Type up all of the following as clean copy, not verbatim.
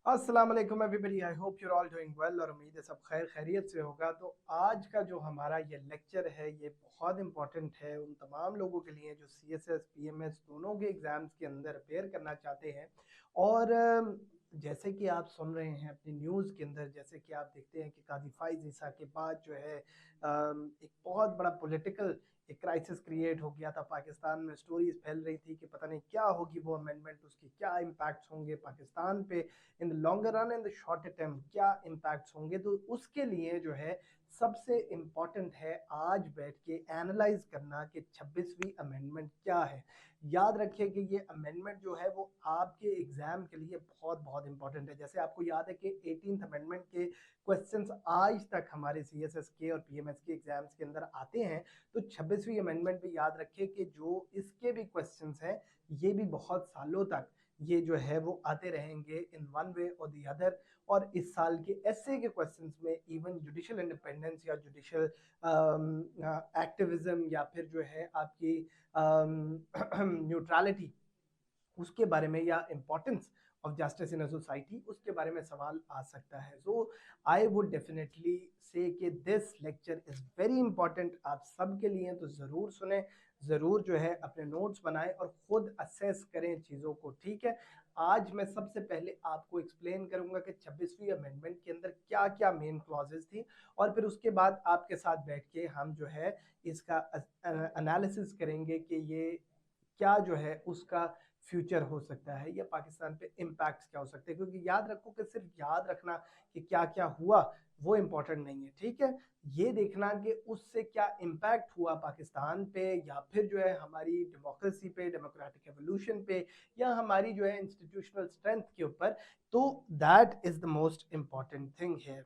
अस्सलाम वालेकुम everybody, I hope you're all doing well और उम्मीद है सब खैर खैरियत से होगा। तो आज का जो हमारा ये लेक्चर है ये बहुत इंपॉर्टेंट है उन तमाम लोगों के लिए जो सीएसएस पीएमएस दोनों के एग्ज़ाम्स के अंदर अपेयर करना चाहते हैं। और जैसे कि आप सुन रहे हैं अपनी न्यूज़ के अंदर, जैसे कि आप देखते हैं कि कादी फाइज ईसा के बाद जो है एक बहुत बड़ा पॉलिटिकल एक क्राइसिस क्रिएट हो गया था पाकिस्तान में। स्टोरीज फैल रही थी कि पता नहीं क्या होगी वो अमेंडमेंट, उसके क्या इम्पैक्ट्स होंगे पाकिस्तान पे in the longer run, in the short term क्या इम्पैक्ट्स होंगे। तो उसके लिए जो है सबसे इम्पॉर्टेंट है आज बैठ के एनालाइज करना कि 26वीं अमेंडमेंट क्या है। याद रखिए कि ये अमेंडमेंट जो है वो आपके एग्जाम के लिए बहुत बहुत इंपॉर्टेंट है। जैसे आपको याद है कि 18th अमेंडमेंट के क्वेश्चंस आज तक हमारे सीएसएस के और पीएमएस के एग्जाम्स के अंदर आते हैं। तो 26वीं अमेंडमेंट भी याद रखिए कि जो इसके भी क्वेश्चंस हैं ये भी बहुत सालों तक ये जो है वो आते रहेंगे इन वन वे और दी अदर। और इस साल के एसए के क्वेश्चंस में इवन जुडिशियल इंडिपेंडेंस या जुडिशियल एक्टिविज्म या फिर जो है आपकी न्यूट्रलिटी उसके बारे में या importance of justice in a society उसके बारे में सवाल आ सकता है। सो आई वुड डेफिनेटली से कि this lecture is very important आप सबके लिए, तो ज़रूर सुने, ज़रूर जो है अपने नोट्स बनाएं और खुद असेस करें चीज़ों को। ठीक है, आज मैं सबसे पहले आपको एक्सप्लेन करूंगा कि 26वीं अमेंडमेंट के अंदर क्या क्या मेन क्लॉजेस थी, और फिर उसके बाद आपके साथ बैठ के हम जो है इसका एनालिसिस करेंगे कि ये क्या जो है उसका फ्यूचर हो सकता है या पाकिस्तान पे इम्पैक्ट्स क्या हो सकते हैं। क्योंकि याद रखो कि सिर्फ याद रखना कि क्या क्या हुआ वो इम्पोर्टेंट नहीं है। ठीक है, ये देखना कि उससे क्या इम्पैक्ट हुआ पाकिस्तान पे या फिर जो है हमारी डेमोक्रेसी पे, डेमोक्रेटिक एवोल्यूशन पे, या हमारी जो है इंस्टीट्यूशनल स्ट्रेंथ के ऊपर। तो that is the most important thing है।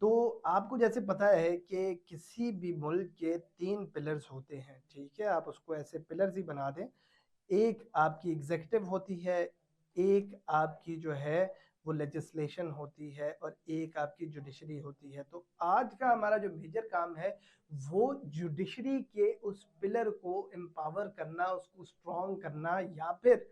तो आपको जैसे पता है कि किसी भी मुल्क के तीन पिलर्स होते हैं। ठीक है, आप उसको ऐसे पिलर्स ही बना दें। एक आपकी एग्जीक्यूटिव होती है, एक आपकी जो है वो लेजिस्लेशन होती है, और एक आपकी जुडिशरी होती है। तो आज का हमारा जो मेजर काम है वो जुडिशरी के उस पिलर को एम्पावर करना, उसको स्ट्रॉन्ग करना, या फिर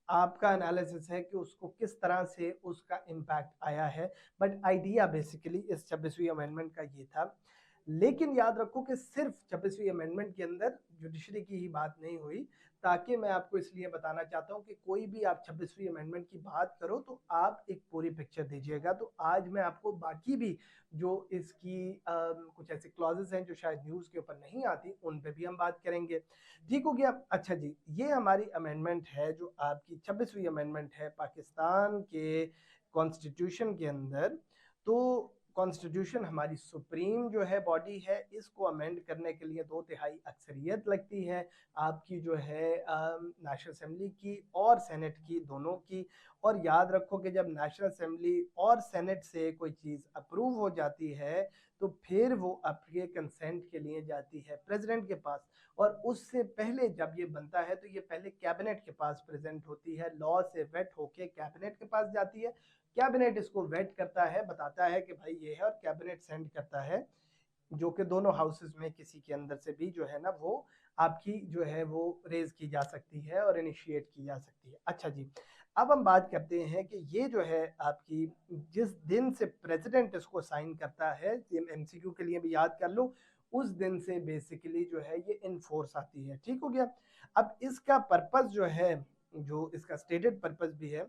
आपका एनालिसिस है कि उसको किस तरह से उसका इम्पैक्ट आया है। बट आइडिया बेसिकली इस 26वीं अमेंडमेंट का ये था। लेकिन याद रखो कि सिर्फ 26वीं अमेंडमेंट के अंदर जुडिशरी की ही बात नहीं हुई। ताकि मैं आपको इसलिए बताना चाहता हूं कि कोई भी आप 26वीं अमेंडमेंट की बात करो तो आप एक पूरी पिक्चर दीजिएगा। तो आज मैं आपको बाकी भी जो इसकी कुछ ऐसे क्लॉजेस हैं जो शायद न्यूज़ के ऊपर नहीं आती उन पे भी हम बात करेंगे। ठीक हो गया। अच्छा जी, ये हमारी अमेंडमेंट है जो आपकी 26वीं अमेंडमेंट है पाकिस्तान के कॉन्स्टिट्यूशन के अंदर। तो कॉन्स्टिट्यूशन हमारी सुप्रीम जो है बॉडी है, इसको अमेंड करने के लिए 2/3 अक्सरियत लगती है आपकी जो है नेशनल असेंबली की और सेनेट की, दोनों की। और याद रखो कि जब नेशनल असेंबली और सेनेट से कोई चीज़ अप्रूव हो जाती है तो फिर वो आपके कंसेंट के लिए जाती है प्रेसिडेंट के पास। और उससे पहले जब ये बनता है तो ये पहले कैबिनेट के पास प्रेजेंट होती है, लॉ से वेट होके कैबिनेट के पास जाती है। कैबिनेट इसको वेट करता है, बताता है कि भाई ये है, और कैबिनेट सेंड करता है, जो कि दोनों हाउसेस में किसी के अंदर से भी जो है ना वो आपकी जो है वो रेज की जा सकती है और इनिशिएट की जा सकती है। अच्छा जी, अब हम बात करते हैं कि ये जो है आपकी जिस दिन से प्रेसिडेंट इसको साइन करता है, एमसीक्यू के लिए भी याद कर लो, उस दिन से बेसिकली जो है ये इन फोर्स आती है। ठीक हो गया। अब इसका पर्पस जो है, जो इसका स्टेटेड पर्पस भी है,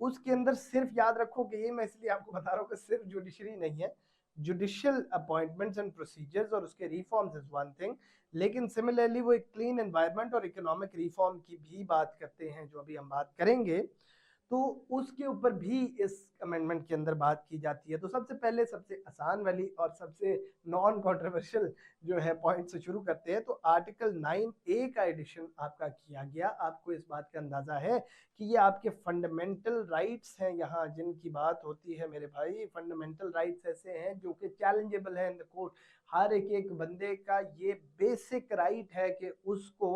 उसके अंदर सिर्फ याद रखो कि ये मैं इसलिए आपको बता रहा हूँ कि सिर्फ जुडिशरी नहीं है, जुडिशियल अपॉइंटमेंट्स एंड प्रोसीजर्स और उसके रिफॉर्म्स इज वन थिंग। लेकिन सिमिलरली वो एक क्लीन एनवायरनमेंट और इकोनॉमिक रिफॉर्म की भी बात करते हैं जो अभी हम बात करेंगे। तो उसके ऊपर भी इस अमेंडमेंट के अंदर बात की जाती है। तो सबसे पहले सबसे आसान वाली और सबसे नॉन कंट्रोवर्शियल जो है पॉइंट से शुरू करते हैं। तो आर्टिकल 9A का एडिशन आपका किया गया। आपको इस बात का अंदाजा है कि ये आपके फंडामेंटल राइट्स हैं, यहाँ जिनकी बात होती है मेरे भाई। फंडामेंटल राइट्स ऐसे हैं जो कि चैलेंजेबल है इन द कोर्ट। हर एक बंदे का ये बेसिक राइट है कि उसको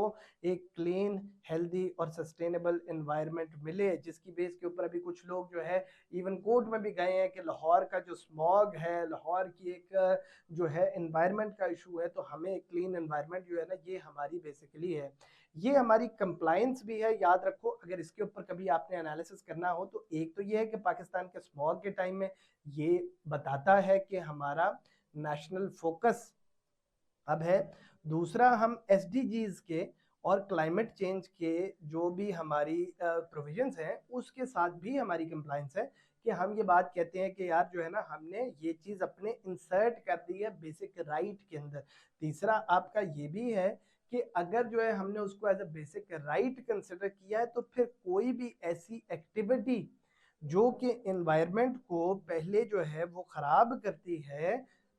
एक क्लीन, हेल्दी और सस्टेनेबल एनवायरनमेंट मिले, जिसकी बेस के ऊपर अभी कुछ लोग जो है इवन कोर्ट में भी गए हैं कि लाहौर का जो स्मॉग है, लाहौर की एक जो है एनवायरनमेंट का इशू है, तो हमें क्लीन एनवायरनमेंट जो है ना ये हमारी बेसिकली है, ये हमारी कंप्लाइंस भी है। याद रखो, अगर इसके ऊपर कभी आपने एनालिसिस करना हो तो एक तो ये है कि पाकिस्तान के स्मॉग के टाइम में ये बताता है कि हमारा नेशनल फोकस अब है। दूसरा, हम एसडीजीज के और क्लाइमेट चेंज के जो भी हमारी प्रोविजंस हैं उसके साथ भी हमारी कंप्लाइंस है कि हम ये बात कहते हैं कि यार जो है ना हमने ये चीज़ अपने इंसर्ट कर दी है बेसिक राइट के अंदर। तीसरा आपका ये भी है कि अगर जो है हमने उसको as a basic right consider किया है तो फिर कोई भी ऐसी एक्टिविटी जो कि एनवायरनमेंट को पहले जो है वो खराब करती है,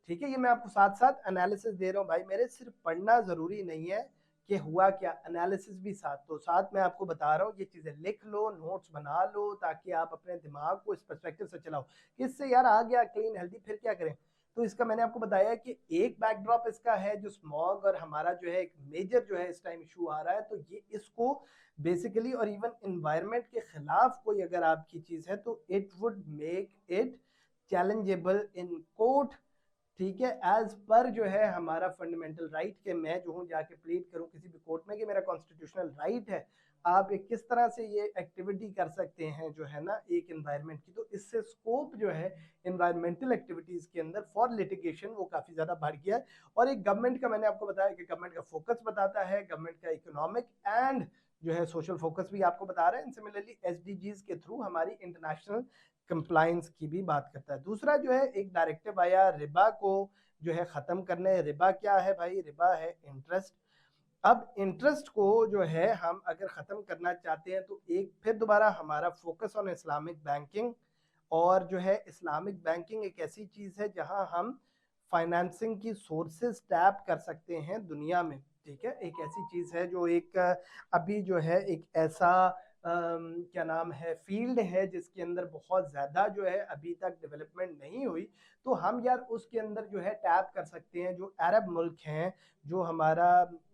ठीक है, ये मैं आपको साथ साथ एनालिसिस दे रहा हूँ भाई मेरे, सिर्फ पढ़ना जरूरी नहीं है कि हुआ क्या, एनालिसिस भी साथ, तो साथ में आपको बता रहा हूँ, ये चीजें लिख लो, नोट्स बना लो, ताकि आप अपने दिमाग को इस पर्सपेक्टिव से चलाओ कि इससे यार आ गया क्लीन हेल्दी फिर क्या करें। तो इसका मैंने आपको बताया कि एक बैकड्रॉप इसका है जो स्मॉग और हमारा जो है एक मेजर जो है इस टाइम इशू आ रहा है, तो ये इसको बेसिकली और इवन एनवायरनमेंट के खिलाफ कोई अगर आपकी चीज है तो it would make it challengeable in court, ठीक है, एज पर जो है हमारा फंडामेंटल राइट के मैं जो हूँ जाके प्लीड करूँ किसी भी कोर्ट में कि मेरा कॉन्स्टिट्यूशनल राइट है, आप एक किस तरह से ये एक्टिविटी कर सकते हैं जो है ना एक एनवायरनमेंट की, तो इससे स्कोप जो है एनवायरमेंटल एक्टिविटीज के अंदर फॉर लिटिगेशन वो काफी ज्यादा बढ़ गया है। और एक गवर्नमेंट का मैंने आपको बताया कि गवर्नमेंट का फोकस बताता है, गवर्नमेंट का इकोनॉमिक एंड जो है सोशल फोकस भी आपको बता रहे हैं। सिमिलरली एसडीजीज के थ्रू हमारी इंटरनेशनल कंप्लायंस की भी बात करता है। दूसरा जो है एक डायरेक्टिव आया रिबा को जो है खत्म करने। रिबा क्या है भाई? रिबा है इंटरेस्ट। अब इंटरेस्ट को जो है हम अगर खत्म करना चाहते हैं तो एक फिर दोबारा हमारा फोकस ऑन इस्लामिक बैंकिंग, और जो है इस्लामिक बैंकिंग एक ऐसी चीज है जहां हम फाइनेंसिंग की सोर्सेज टैप कर सकते हैं दुनिया में, ठीक है, एक ऐसी चीज है जो एक अभी जो है एक ऐसा क्या नाम है फील्ड है जिसके अंदर बहुत ज्यादा जो है अभी तक डेवलपमेंट नहीं हुई, तो हम यार उसके अंदर जो है टैप कर सकते हैं। जो अरब मुल्क हैं, जो हमारा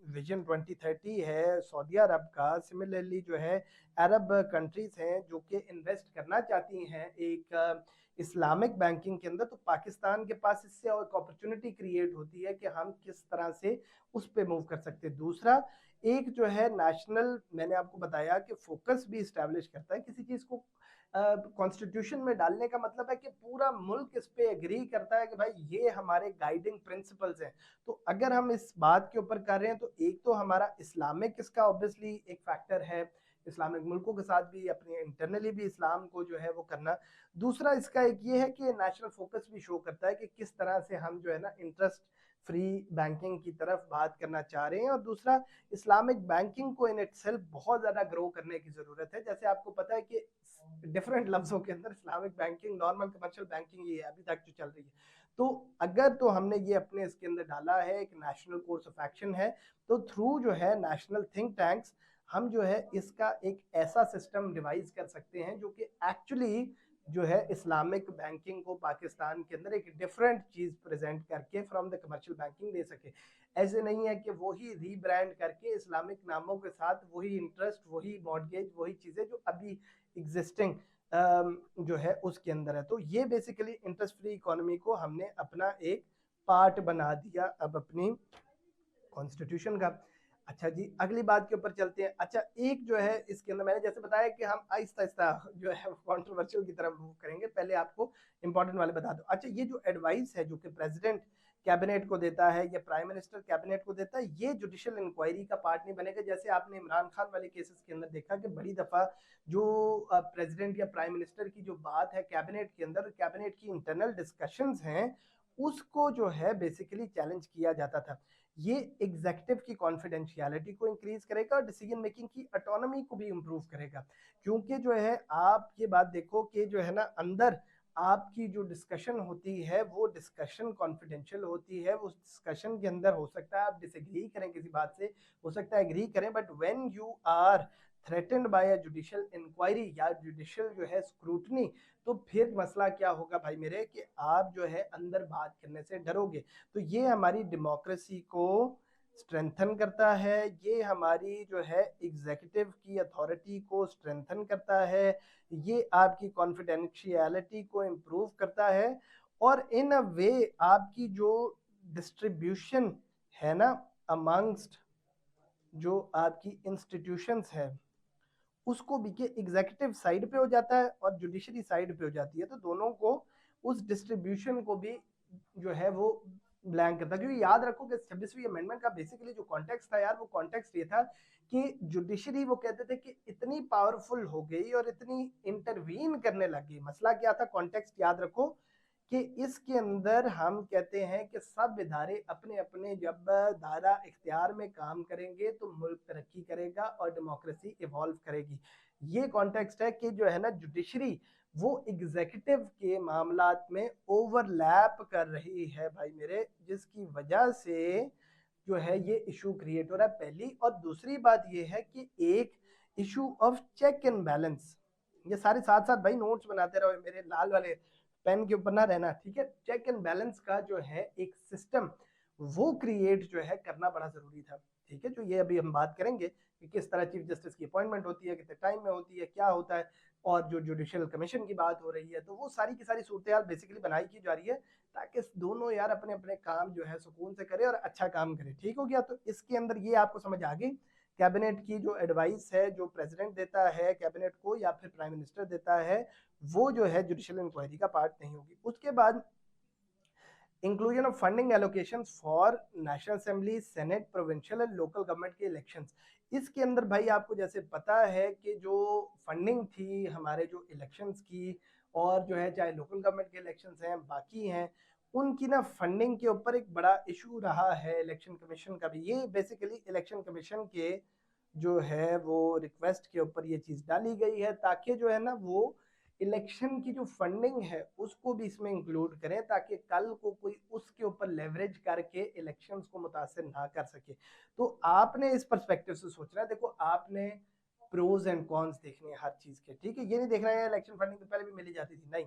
विजन 2030 है सऊदी अरब का, सिमिलरली जो है अरब कंट्रीज हैं जो कि इन्वेस्ट करना चाहती हैं एक इस्लामिक बैंकिंग के अंदर, तो पाकिस्तान के पास इससे और अपॉर्चुनिटी क्रिएट होती है कि हम किस तरह से उस पर मूव कर सकते हैं। दूसरा, एक जो है नेशनल, मैंने आपको बताया कि फोकस भी इस्टेब्लिश करता है किसी चीज को कॉन्स्टिट्यूशन में डालने का मतलब है कि पूरा मुल्क इस पे एग्री करता है कि भाई ये हमारे गाइडिंग प्रिंसिपल्स हैं। तो अगर हम इस बात के ऊपर कर रहे हैं तो एक तो हमारा इस्लामिक इसका ऑब्वियसली एक फैक्टर है, इस्लामिक मुल्कों के साथ भी अपने इंटरनली भी इस्लाम को जो है वो करना। दूसरा इसका एक ये है कि नेशनल फोकस भी शो करता है कि किस तरह से हम जो है ना इंटरेस्ट फ्री बैंकिंग की तरफ बात करना चाह रहे हैं। और दूसरा, इस्लामिक बैंकिंग को इन इटसेल्फ बहुत ज़्यादा ग्रो करने की ज़रूरत है। जैसे आपको पता है कि डिफरेंट लफ्ज़ों के अंदर Islamic banking, normal commercial banking ये अभी तक जो चल रही है, तो अगर तो हमने ये अपने इसके अंदर डाला है, एक नेशनल कोर्स ऑफ एक्शन है, तो थ्रू जो है नेशनल थिंक टैंक्स हम जो है इसका एक ऐसा सिस्टम डिवाइस कर सकते हैं जो कि एक्चुअली जो है इस्लामिक बैंकिंग को पाकिस्तान के अंदर एक डिफरेंट चीज प्रेजेंट करके फ्रॉम द कमर्शियल बैंकिंग दे सके। ऐसे नहीं है कि वही रीब्रांड करके इस्लामिक नामों के साथ वही इंटरेस्ट, वही मॉर्गेज, वही चीजें जो अभी एग्जिस्टिंग जो है उसके अंदर है। तो ये बेसिकली इंटरेस्ट फ्री इकोनॉमी को हमने अपना एक पार्ट बना दिया अब अपनी कॉन्स्टिट्यूशन का। अच्छा जी, अगली बात के ऊपर चलते हैं। अच्छा, एक जो है इसके अंदर मैंने जैसे बताया कि हम आहिस्ता आहिस्ता जो है कंट्रोवर्शियल की तरफ मूव करेंगे, पहले आपको इंपॉर्टेंट वाले बता दो। अच्छा, ये जो एडवाइस है जो कि प्रेसिडेंट कैबिनेट को देता है या प्राइम मिनिस्टर कैबिनेट को देता है, ये जुडिशियल इंक्वायरी का पार्ट नहीं बनेगा। जैसे आपने इमरान खान वाले केसेस के अंदर देखा कि बड़ी दफा जो प्रेसिडेंट या प्राइम मिनिस्टर की जो बात है कैबिनेट के अंदर, कैबिनेट की इंटरनल डिस्कशंस हैं, उसको जो है बेसिकली चैलेंज किया जाता था। ये एग्जीक्यूटिव की कॉन्फिडेंशियलिटी को इंक्रीज करेगा और डिसीजन मेकिंग की ऑटोनॉमी को भी इंप्रूव करेगा। क्योंकि जो है आप ये बात देखो कि जो है ना अंदर आपकी जो डिस्कशन होती है वो डिस्कशन कॉन्फिडेंशियल होती है। उस डिस्कशन के अंदर हो सकता है आप डिसएग्री करें किसी बात से, हो सकता है एग्री करें, but when you are threatened by a judicial inquiry या जुडिशियल जो है स्क्रूटनी, तो फिर मसला क्या होगा भाई मेरे कि आप जो है अंदर बात करने से डरोगे। तो ये हमारी डेमोक्रेसी को स्ट्रेंथन करता है, ये हमारी जो है एग्जीक्यूटिव की अथॉरिटी को स्ट्रेंथन करता है, ये आपकी कॉन्फिडेंशियलिटी को इम्प्रूव करता है, और इन अ वे आपकी जो डिस्ट्रीब्यूशन है ना अमंगस्ट जो आपकी इंस्टीट्यूशंस है उसको भी के एग्जीक्यूटिव साइड पे हो जाता है और जुडिशरी साइड पे हो जाती है, तो दोनों को उस डिस्ट्रीब्यूशन को भी जो है वो ब्लैंक करता है। क्योंकि याद रखो कि 26वीं अमेंडमेंट का बेसिकली जो कॉन्टेक्स्ट था यार, वो कॉन्टेक्स्ट ये था कि जुडिशरी वो कहते थे कि इतनी पावरफुल हो गई और इतनी इंटरवीन करने लगी। मसला क्या था, कॉन्टेक्स्ट याद रखो कि इसके अंदर हम कहते हैं कि सब इदारे अपने अपने जब दायरा इख्तियार में काम करेंगे तो मुल्क तरक्की करेगा और डेमोक्रेसी इवॉल्व करेगी। ये कॉन्टेक्स्ट है कि जो है ना जुडिशरी वो एग्जीक्यूटिव के मामलात में ओवरलैप कर रही है भाई मेरे, जिसकी वजह से जो है ये इशू क्रिएट हो रहा है पहली। और दूसरी बात ये है कि एक issue of check and balance, ये सारे साथ साथ भाई नोट्स बनाते रहो मेरे लाल वाले पेन के ऊपर ना रहना, ठीक है। चेक एंड बैलेंस का जो है एक सिस्टम वो क्रिएट जो है करना बड़ा जरूरी था, ठीक है। जो ये अभी हम बात करेंगे कि किस तरह चीफ जस्टिस की अपॉइंटमेंट होती है, कितने टाइम में होती है, क्या होता है, और जो जुडिशियल कमीशन की बात हो रही है, तो वो सारी की सारी सूरत बेसिकली बनाई की जा रही है ताकि दोनों यार अपने अपने काम जो है सुकून से करे और अच्छा काम करे, ठीक हो गया। तो इसके अंदर ये आपको समझ आ गई कैबिनेट की जो एडवाइस है जो प्रेसिडेंट देता है कैबिनेट को या फिर प्राइम मिनिस्टर देता है, वो जो है जुडिशियल इंक्वायरी का पार्ट नहीं होगी। उसके बाद inclusion of funding allocation for national assembly, senate, provincial and local government के इलेक्शंस। इसके अंदर भाई आपको जैसे पता है कि जो फंडिंग थी हमारे जो इलेक्शंस की, और जो है चाहे लोकल गवर्नमेंट के इलेक्शंस हैं बाकी हैं, उनकी ना फंडिंग के ऊपर एक बड़ा इशू रहा है इलेक्शन कमीशन का भी। ये बेसिकली इलेक्शन कमीशन के जो है वो रिक्वेस्ट के ऊपर ये चीज़ डाली गई है ताकि जो है ना वो इलेक्शन की जो फंडिंग है उसको भी इसमें इंक्लूड करें ताकि कल को कोई उसके ऊपर लेवरेज करके इलेक्शंस को मुतासर ना कर सके। तो आपने इस पर्सपेक्टिव से सोचना है, देखो आपने प्रोज एंड कॉन्स देखने हैं हर चीज के, ठीक है। ये नहीं देखना है इलेक्शन फंडिंग तो पहले भी मिली जाती थी, नहीं।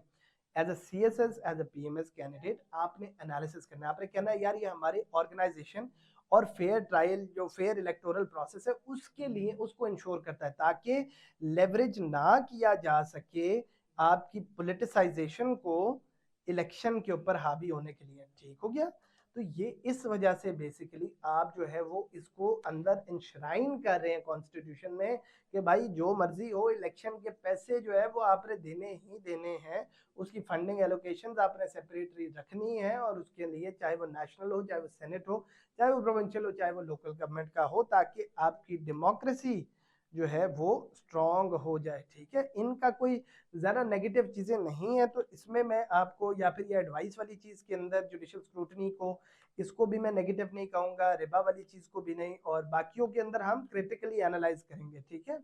As a CSS as a PMS candidate आपने एनालिसिस करना है, आपने कहना है यार ये हमारे ऑर्गेनाइजेशन और फेयर ट्रायल जो फेयर इलेक्टोरल प्रोसेस है उसके लिए उसको इंश्योर करता है ताकि लेवरेज ना किया जा सके आपकी पॉलिटिसाइजेशन को इलेक्शन के ऊपर हावी होने के लिए, ठीक हो गया। तो ये इस वजह से बेसिकली आप जो है वो इसको अंदर इंश्राइन कर रहे हैं कॉन्स्टिट्यूशन में कि भाई जो मर्जी हो इलेक्शन के पैसे जो है वो आपने देने ही देने हैं, उसकी फंडिंग एलोकेशंस आपने सेपरेटली रखनी है, और उसके लिए चाहे वो नेशनल हो, चाहे वो सेनेट हो, चाहे वो प्रोविंशियल हो, चाहे वो लोकल गवर्नमेंट का हो, ताकि आपकी डेमोक्रेसी जो है वो स्ट्रांग हो जाए, ठीक है। इनका कोई ज़्यादा नेगेटिव चीज़ें नहीं है, तो इसमें मैं आपको या फिर ये एडवाइस वाली चीज़ के अंदर जुडिशियल स्क्रूटनी को इसको भी मैं नेगेटिव नहीं कहूँगा, रिबा वाली चीज़ को भी नहीं, और बाकियों के अंदर हम क्रिटिकली एनालाइज करेंगे, ठीक है।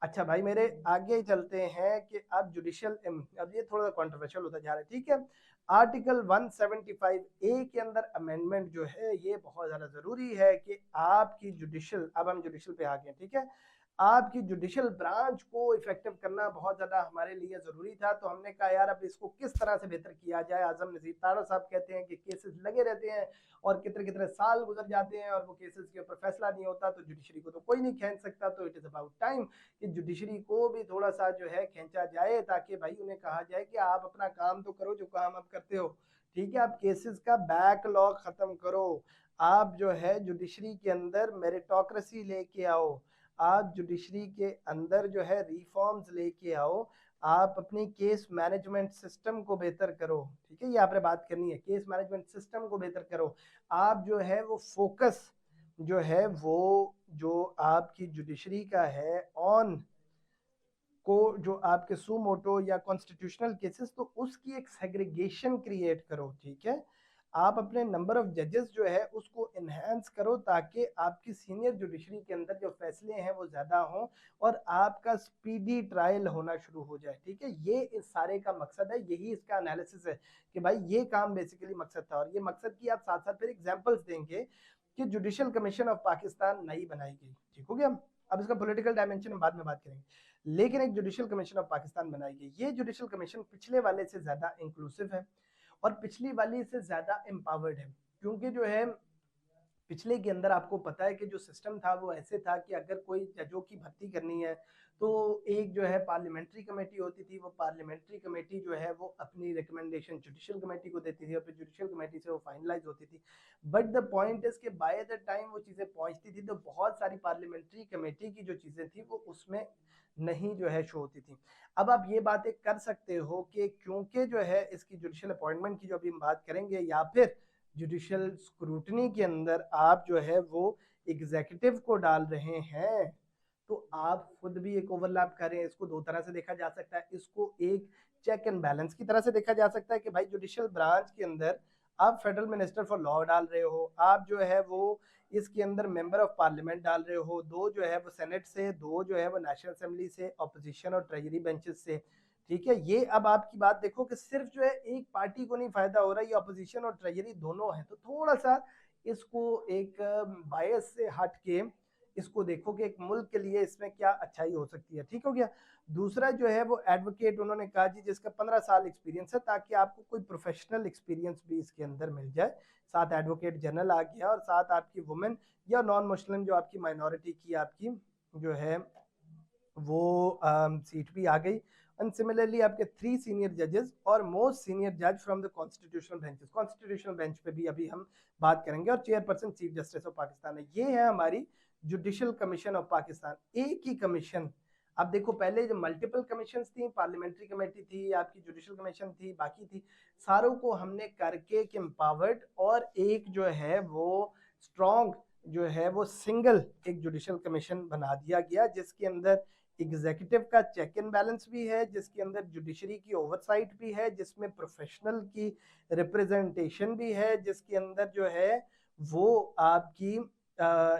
अच्छा भाई मेरे आगे चलते हैं कि अब जुडिशियल, अब ये थोड़ा सा कॉन्ट्रोवर्शियल होता जा रहा है, ठीक है। आर्टिकल 175A के अंदर अमेंडमेंट जो है ये बहुत ज़्यादा ज़रूरी है कि आपकी जुडिशियल, अब हम जुडिशियल पे आ गए, ठीक है। आपकी जुडिशियल ब्रांच को इफेक्टिव करना बहुत ज़्यादा हमारे लिए ज़रूरी था, तो हमने कहा यार अब इसको किस तरह से बेहतर किया जाए। आजम नज़ीर तारा साहब कहते हैं कि केसेस लगे रहते हैं और कितने कितने साल गुजर जाते हैं और वो केसेस के ऊपर फैसला नहीं होता, तो जुडिशरी को तो कोई नहीं खींच सकता। तो इट इज़ अबाउट टाइम कि जुडिशरी को भी थोड़ा सा जो है खींचा जाए ताकि भाई उन्हें कहा जाए कि आप अपना काम तो करो जो काम आप करते हो, ठीक है। आप केसेस का बैकलॉग ख़त्म करो, आप जो है जुडिशरी के अंदर मेरिटोक्रेसी लेके आओ, आप जुडिशरी के अंदर जो है रिफॉर्म्स लेके आओ, आप अपनी केस मैनेजमेंट सिस्टम को बेहतर करो, ठीक है। ये आपने बात करनी है, केस मैनेजमेंट सिस्टम को बेहतर करो। आप जो है वो फोकस जो है वो जो आपकी जुडिशरी का है ऑन को जो आपके सुमोटो या कॉन्स्टिट्यूशनल केसेस, तो उसकी एक सेग्रीगेशन क्रिएट करो, ठीक है। आप अपने नंबर ऑफ जजेस जो है उसको इन्हेंस करो ताकि आपकी सीनियर जुडिशरी के अंदर जो फैसले हैं वो ज़्यादा हों और आपका स्पीडी ट्रायल होना शुरू हो जाए, ठीक है। ये इस सारे का मकसद है, यही इसका एनालिसिस है कि भाई ये काम बेसिकली मकसद था, और ये मकसद की आप साथ साथ फिर एग्जाम्पल्स देंगे कि जुडिशियल कमीशन ऑफ पाकिस्तान नई बनाई गई, ठीक हो गया। अब इसका पॉलिटिकल डायमेंशन हम बाद में बात करेंगे, लेकिन एक जुडिशियल कमीशन ऑफ पाकिस्तान बनाई गई। ये जुडिशियल कमीशन पिछले वाले से ज्यादा इंक्लूसिव है और पिछली वाली से ज्यादा एम्पावर्ड है, क्योंकि जो है पिछले के अंदर आपको पता है कि जो सिस्टम था वो ऐसे था कि अगर कोई जजों की भर्ती करनी है तो एक जो है पार्लियामेंट्री कमेटी होती थी, वो पार्लियामेंट्री कमेटी जो है वो अपनी रिकमेंडेशन जुडिशियल कमेटी को देती थी और फिर जुडिशियल कमेटी से वो फाइनलाइज होती थी। बट द पॉइंट इज कि बाय द टाइम वो चीज़ें पहुंचती थी तो बहुत सारी पार्लियामेंट्री कमेटी की जो चीज़ें थी वो उसमें नहीं जो है शो होती थी। अब आप ये बातें कर सकते हो कि क्योंकि जो है इसकी जुडिशियल अपॉइंटमेंट की जो अभी हम बात करेंगे या फिर जुडिशियल स्क्रूटनी के अंदर आप जो है वो एग्जीक्यूटिव को डाल रहे हैं, तो आप खुद भी एक ओवरलैप कर रहे हैं। इसको दो तरह से देखा जा सकता है, इसको एक चेक एंड बैलेंस की तरह से देखा जा सकता है कि भाई जुडिशियल ब्रांच के अंदर आप फेडरल मिनिस्टर फॉर लॉ डाल रहे हो, आप जो है वो इसके अंदर मेंबर ऑफ पार्लियामेंट डाल रहे हो, दो जो है वो सेनेट से, दो जो है वो नेशनल असेंबली से, ऑपोजिशन और ट्रेजरी बेंचेस से। ठीक है, ये अब आपकी बात देखो कि सिर्फ जो है एक पार्टी को नहीं फायदा हो रहा है, ये ऑपोजिशन और ट्रेजरी दोनों है, तो थोड़ा सा इसको एक बायस से हट के इसको देखो कि एक मुल्क के लिए इसमें क्या अच्छाई हो सकती है। ठीक हो गया। दूसरा जो है वो एडवोकेट, उन्होंने कहा जी जिसका 15 साल एक्सपीरियंस है, ताकि आपको कोई प्रोफेशनल एक्सपीरियंस भी इसके अंदर मिल जाए। साथ एडवोकेट जनरल आ गया और साथ आपकी वुमेन या नॉन मुस्लिम जो आपकी माइनॉरिटी की आपकी जो है वो सीट भी आ गई। एंड सिमिलरली आपके 3 सीनियर जजेस और मोस्ट सीनियर जज from the constitutional benches, constitutional bench पे भी अभी हम बात करेंगे, और chairperson chief justice of Pakistan है। ये है हमारी जुडिशियल कमीशन ऑफ पाकिस्तान, एक ही कमीशन। अब देखो पहले जो मल्टीपल कमीशन थी, पार्लियामेंट्री कमेटी थी, आपकी जुडिशियल कमीशन थी, बाकी थी, सारों को हमने करके एक एम्पावर्ड और एक जो है वो स्ट्रॉन्ग जो है वो सिंगल एक जुडिशियल कमीशन बना दिया गया, जिसके अंदर एग्जीक्यूटिव का चेक एंड बैलेंस भी है, जिसके अंदर जुडिशरी की ओवरसाइट भी है, जिसमें प्रोफेशनल की रिप्रेजेंटेशन भी है, जिसके अंदर जो है वो आपकी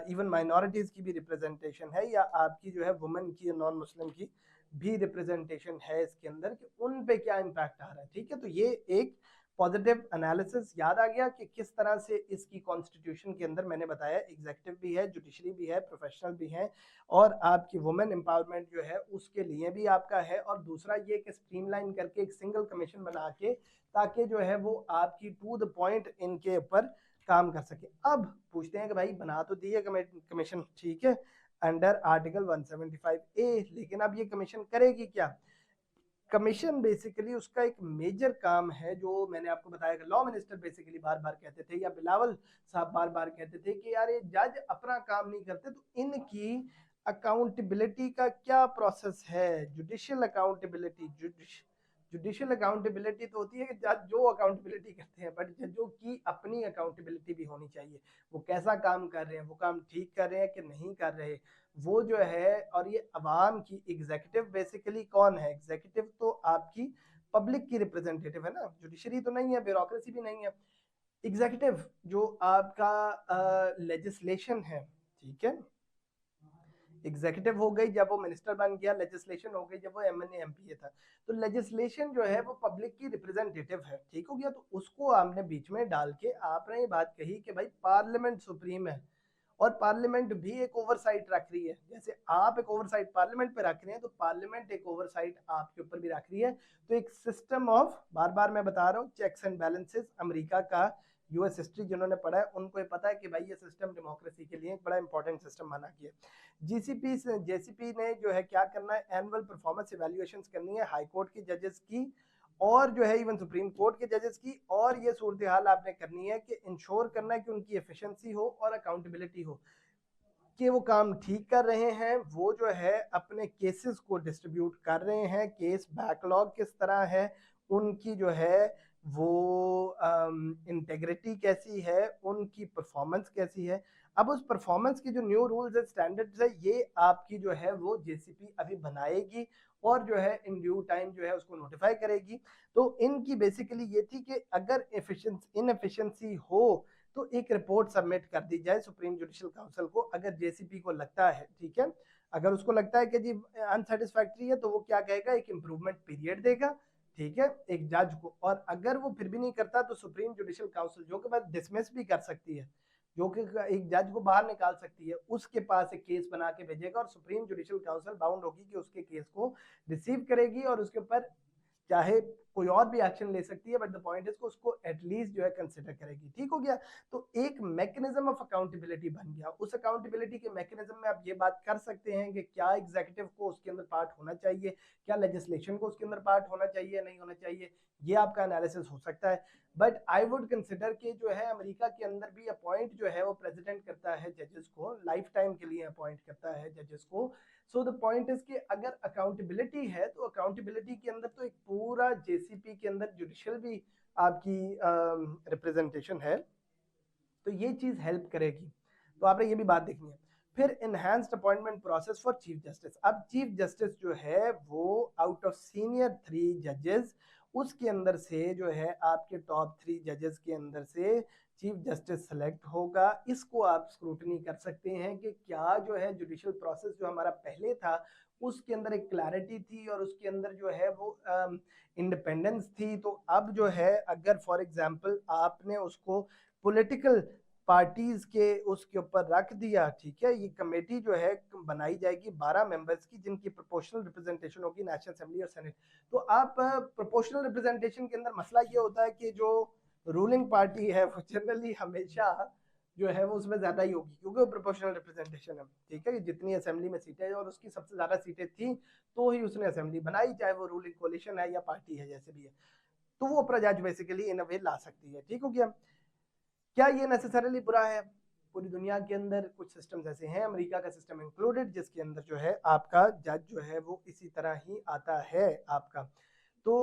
इवन माइनॉरिटीज की भी रिप्रेजेंटेशन है, या आपकी जो है वुमेन की, नॉन मुस्लिम की भी रिप्रेजेंटेशन है इसके अंदर, कि उन पे क्या इम्पैक्ट आ रहा है। ठीक है, तो ये एक पॉजिटिव एनालिसिस याद आ गया कि किस तरह से इसकी कॉन्स्टिट्यूशन के अंदर मैंने बताया एग्जीक्यूटिव भी है, जुडिशरी भी है, प्रोफेशनल भी है, और आपकी वुमेन एम्पावरमेंट जो है उसके लिए भी आपका है। और दूसरा ये कि स्ट्रीमलाइन करके एक सिंगल कमीशन बना के, ताकि जो है वो आपकी टू द पॉइंट इनके ऊपर काम कर सके। अब पूछते हैं कि भाई बना तो दी है कमीशन, ठीक है, अंडर आर्टिकल 175A, लेकिन अब ये कमीशन करेगी क्या? कमीशन बेसिकली उसका एक मेजर काम है, जो मैंने आपको बताया कि लॉ मिनिस्टर बेसिकली बार बार कहते थे, या बिलावल साहब बार बार कहते थे कि यार ये जज अपना काम नहीं करते, तो इनकी अकाउंटेबिलिटी का क्या प्रोसेस है। जुडिशियल अकाउंटेबिलिटी, जुडिशियल अकाउंटेबिलिटी तो होती है कि जज जो अकाउंटेबिलिटी करते हैं, बट जजों की अपनी अकाउंटेबिलिटी भी होनी चाहिए। वो कैसा काम कर रहे हैं, वो काम ठीक कर रहे हैं कि नहीं कर रहे, वो जो है। और ये अवाम की एग्जीक्यूटिव बेसिकली कौन है? एग्जीक्यूटिव तो आपकी पब्लिक की रिप्रेजेंटेटिव है ना, जुडिशरी तो नहीं है, ब्यूरोक्रेसी भी नहीं है। एग्जीक्यूटिव जो आपका लेजिस्लेशन है, ठीक है, एग्जीक्यूटिव हो गई जब वो मिनिस्टर बन गया, लेजिस्लेशन हो गई जब वो एमएनए एमपीए था। तो लेजिस्लेशन जो है वो पब्लिक की रिप्रेजेंटेटिव है, ठीक हो गया। तो उसको आपने बीच में डाल के आपने ये बात कही कि भाई पार्लियामेंट सुप्रीम है, और पार्लियामेंट भी एक ओवरसाइट रख रही है। जैसे आप एक ओवरसाइट पार्लियामेंट पे रख रहे हैं, तो पार्लियामेंट एक ओवरसाइट आपके ऊपर भी रख रही है। तो एक सिस्टम ऑफ, बार बार मैं बता रहा हूँ, चेक्स एंड बैलेंसेस। अमेरिका का यूएस हिस्ट्री जिन्होंने पढ़ा है उनको ये पता है कि भाई ये सिस्टम डेमोक्रेसी के लिए एक बड़ा इंपॉर्टेंट सिस्टम माना गया। जीसीपी जेसीपी ने जो है क्या करना है, एनुअल परफॉर्मेंस इवैल्यूएशंस करनी है हाई कोर्ट के जजेस की, और जो है इवन सुप्रीम कोर्ट के जजेस की। और ये सूरत हाल आपने करनी है कि इंश्योर करना है कि उनकी एफिशिएंसी हो और अकाउंटेबिलिटी हो, कि वो काम ठीक कर रहे हैं, वो जो है अपने केसेस को डिस्ट्रीब्यूट कर रहे हैं, केस बैकलॉग किस तरह है, उनकी जो है वो इंटेग्रिटी कैसी है, उनकी परफॉर्मेंस कैसी है। अब उस परफॉर्मेंस की जो न्यू रूल्स है, स्टैंडर्ड्स है, ये आपकी जो है वो जेसीपी अभी बनाएगी, और जो है इन ड्यू टाइम जो है उसको नोटिफाई करेगी। तो इनकी बेसिकली ये थी कि अगर इनएफिशिएंसी हो तो एक रिपोर्ट सबमिट कर दी जाए सुप्रीम जुडिशियल काउंसिल को, अगर जेसीपी को लगता है, ठीक है, अगर उसको लगता है कि जी अनसेटिस्फैक्ट्री है, तो वो क्या कहेगा, एक इम्प्रूवमेंट पीरियड देगा, ठीक है, एक जज को। और अगर वो फिर भी नहीं करता तो सुप्रीम जुडिशियल काउंसिल जो कि बात डिसमिस भी कर सकती है, जो कि एक जज को बाहर निकाल सकती है, उसके पास एक केस बना के भेजेगा और सुप्रीम जुडिशियल काउंसिल बाउंड होगी कि उसके केस को रिसीव करेगी और उसके ऊपर चाहे कोई और भी एक्शन ले सकती है, बट द पॉइंट इज उसको एटलीस्ट जो है कंसिडर करेगी। ठीक हो गया। तो एक मैकेनिज्म ऑफ अकाउंटेबिलिटी बन गया। उस अकाउंटेबिलिटी के मैकेनिज्म में आप ये बात कर सकते हैं कि क्या एग्जीक्यूटिव को उसके अंदर पार्ट होना चाहिए, क्या लेजिस्लेशन को उसके अंदर पार्ट होना चाहिए, नहीं होना चाहिए, ये आपका एनालिसिस हो सकता है। बट आई वुड कंसिडर कि जो है अमेरिका के अंदर भी अपॉइंट जो है वो प्रेसिडेंट करता है जजेस को, लाइफ टाइम के लिए अपॉइंट करता है जजेस को। सो द पॉइंट इज कि अगर अकाउंटेबिलिटी है तो अकाउंटेबिलिटी के अंदर तो एक पूरा जेसीपी के अंदर जुडिशियल भी आपकी रिप्रेजेंटेशन है, तो ये चीज हेल्प करेगी। तो आपने ये भी बात देखनी है। फिर enhanced appointment process for chief justice. अब चीफ जस्टिस जो है वो आउट ऑफ सीनियर 3 जजेस, उसके अंदर से जो है आपके टॉप 3 जजेस के अंदर से चीफ जस्टिस सेलेक्ट होगा। इसको आप स्क्रूटनी कर सकते हैं कि क्या जो है जुडिशियल प्रोसेस जो हमारा पहले था उसके अंदर एक क्लैरिटी थी और उसके अंदर जो है वो इंडिपेंडेंस थी। तो अब जो है अगर फॉर एग्जांपल आपने उसको पॉलिटिकल पार्टीज के उसके ऊपर रख दिया, ठीक है, ये कमेटी जो है बनाई जाएगी 12 मेंबर्स की, जिनकी प्रोपोर्शनल रिप्रेजेंटेशन होगी नेशनल असेंबली और सेनेट। तो आप प्रोपोर्शनल रिप्रेजेंटेशन के अंदर मसला ये होता है कि जो रूलिंग पार्टी है वो जनरली हमेशा जो है वो उसमें ज्यादा ही होगी, क्योंकि वो प्रोपोर्शनल रिप्रेजेंटेशन है। ठीक है, जितनी असेंबली में सीटें और उसकी सबसे ज्यादा सीटें थी तो ही उसने असेंबली बनाई, चाहे वो रूलिंग कोलिशन है या पार्टी है, जैसे भी है। तो वो अपना जज बेसिकली इन अ वे ला सकती है। ठीक हो गया। क्या ये नेसेसरली बुरा है? पूरी दुनिया के अंदर कुछ सिस्टम्स ऐसे हैं, अमेरिका का सिस्टम इंक्लूडेड, जिसके अंदर जो है आपका जज जो है वो इसी तरह ही आता है आपका। तो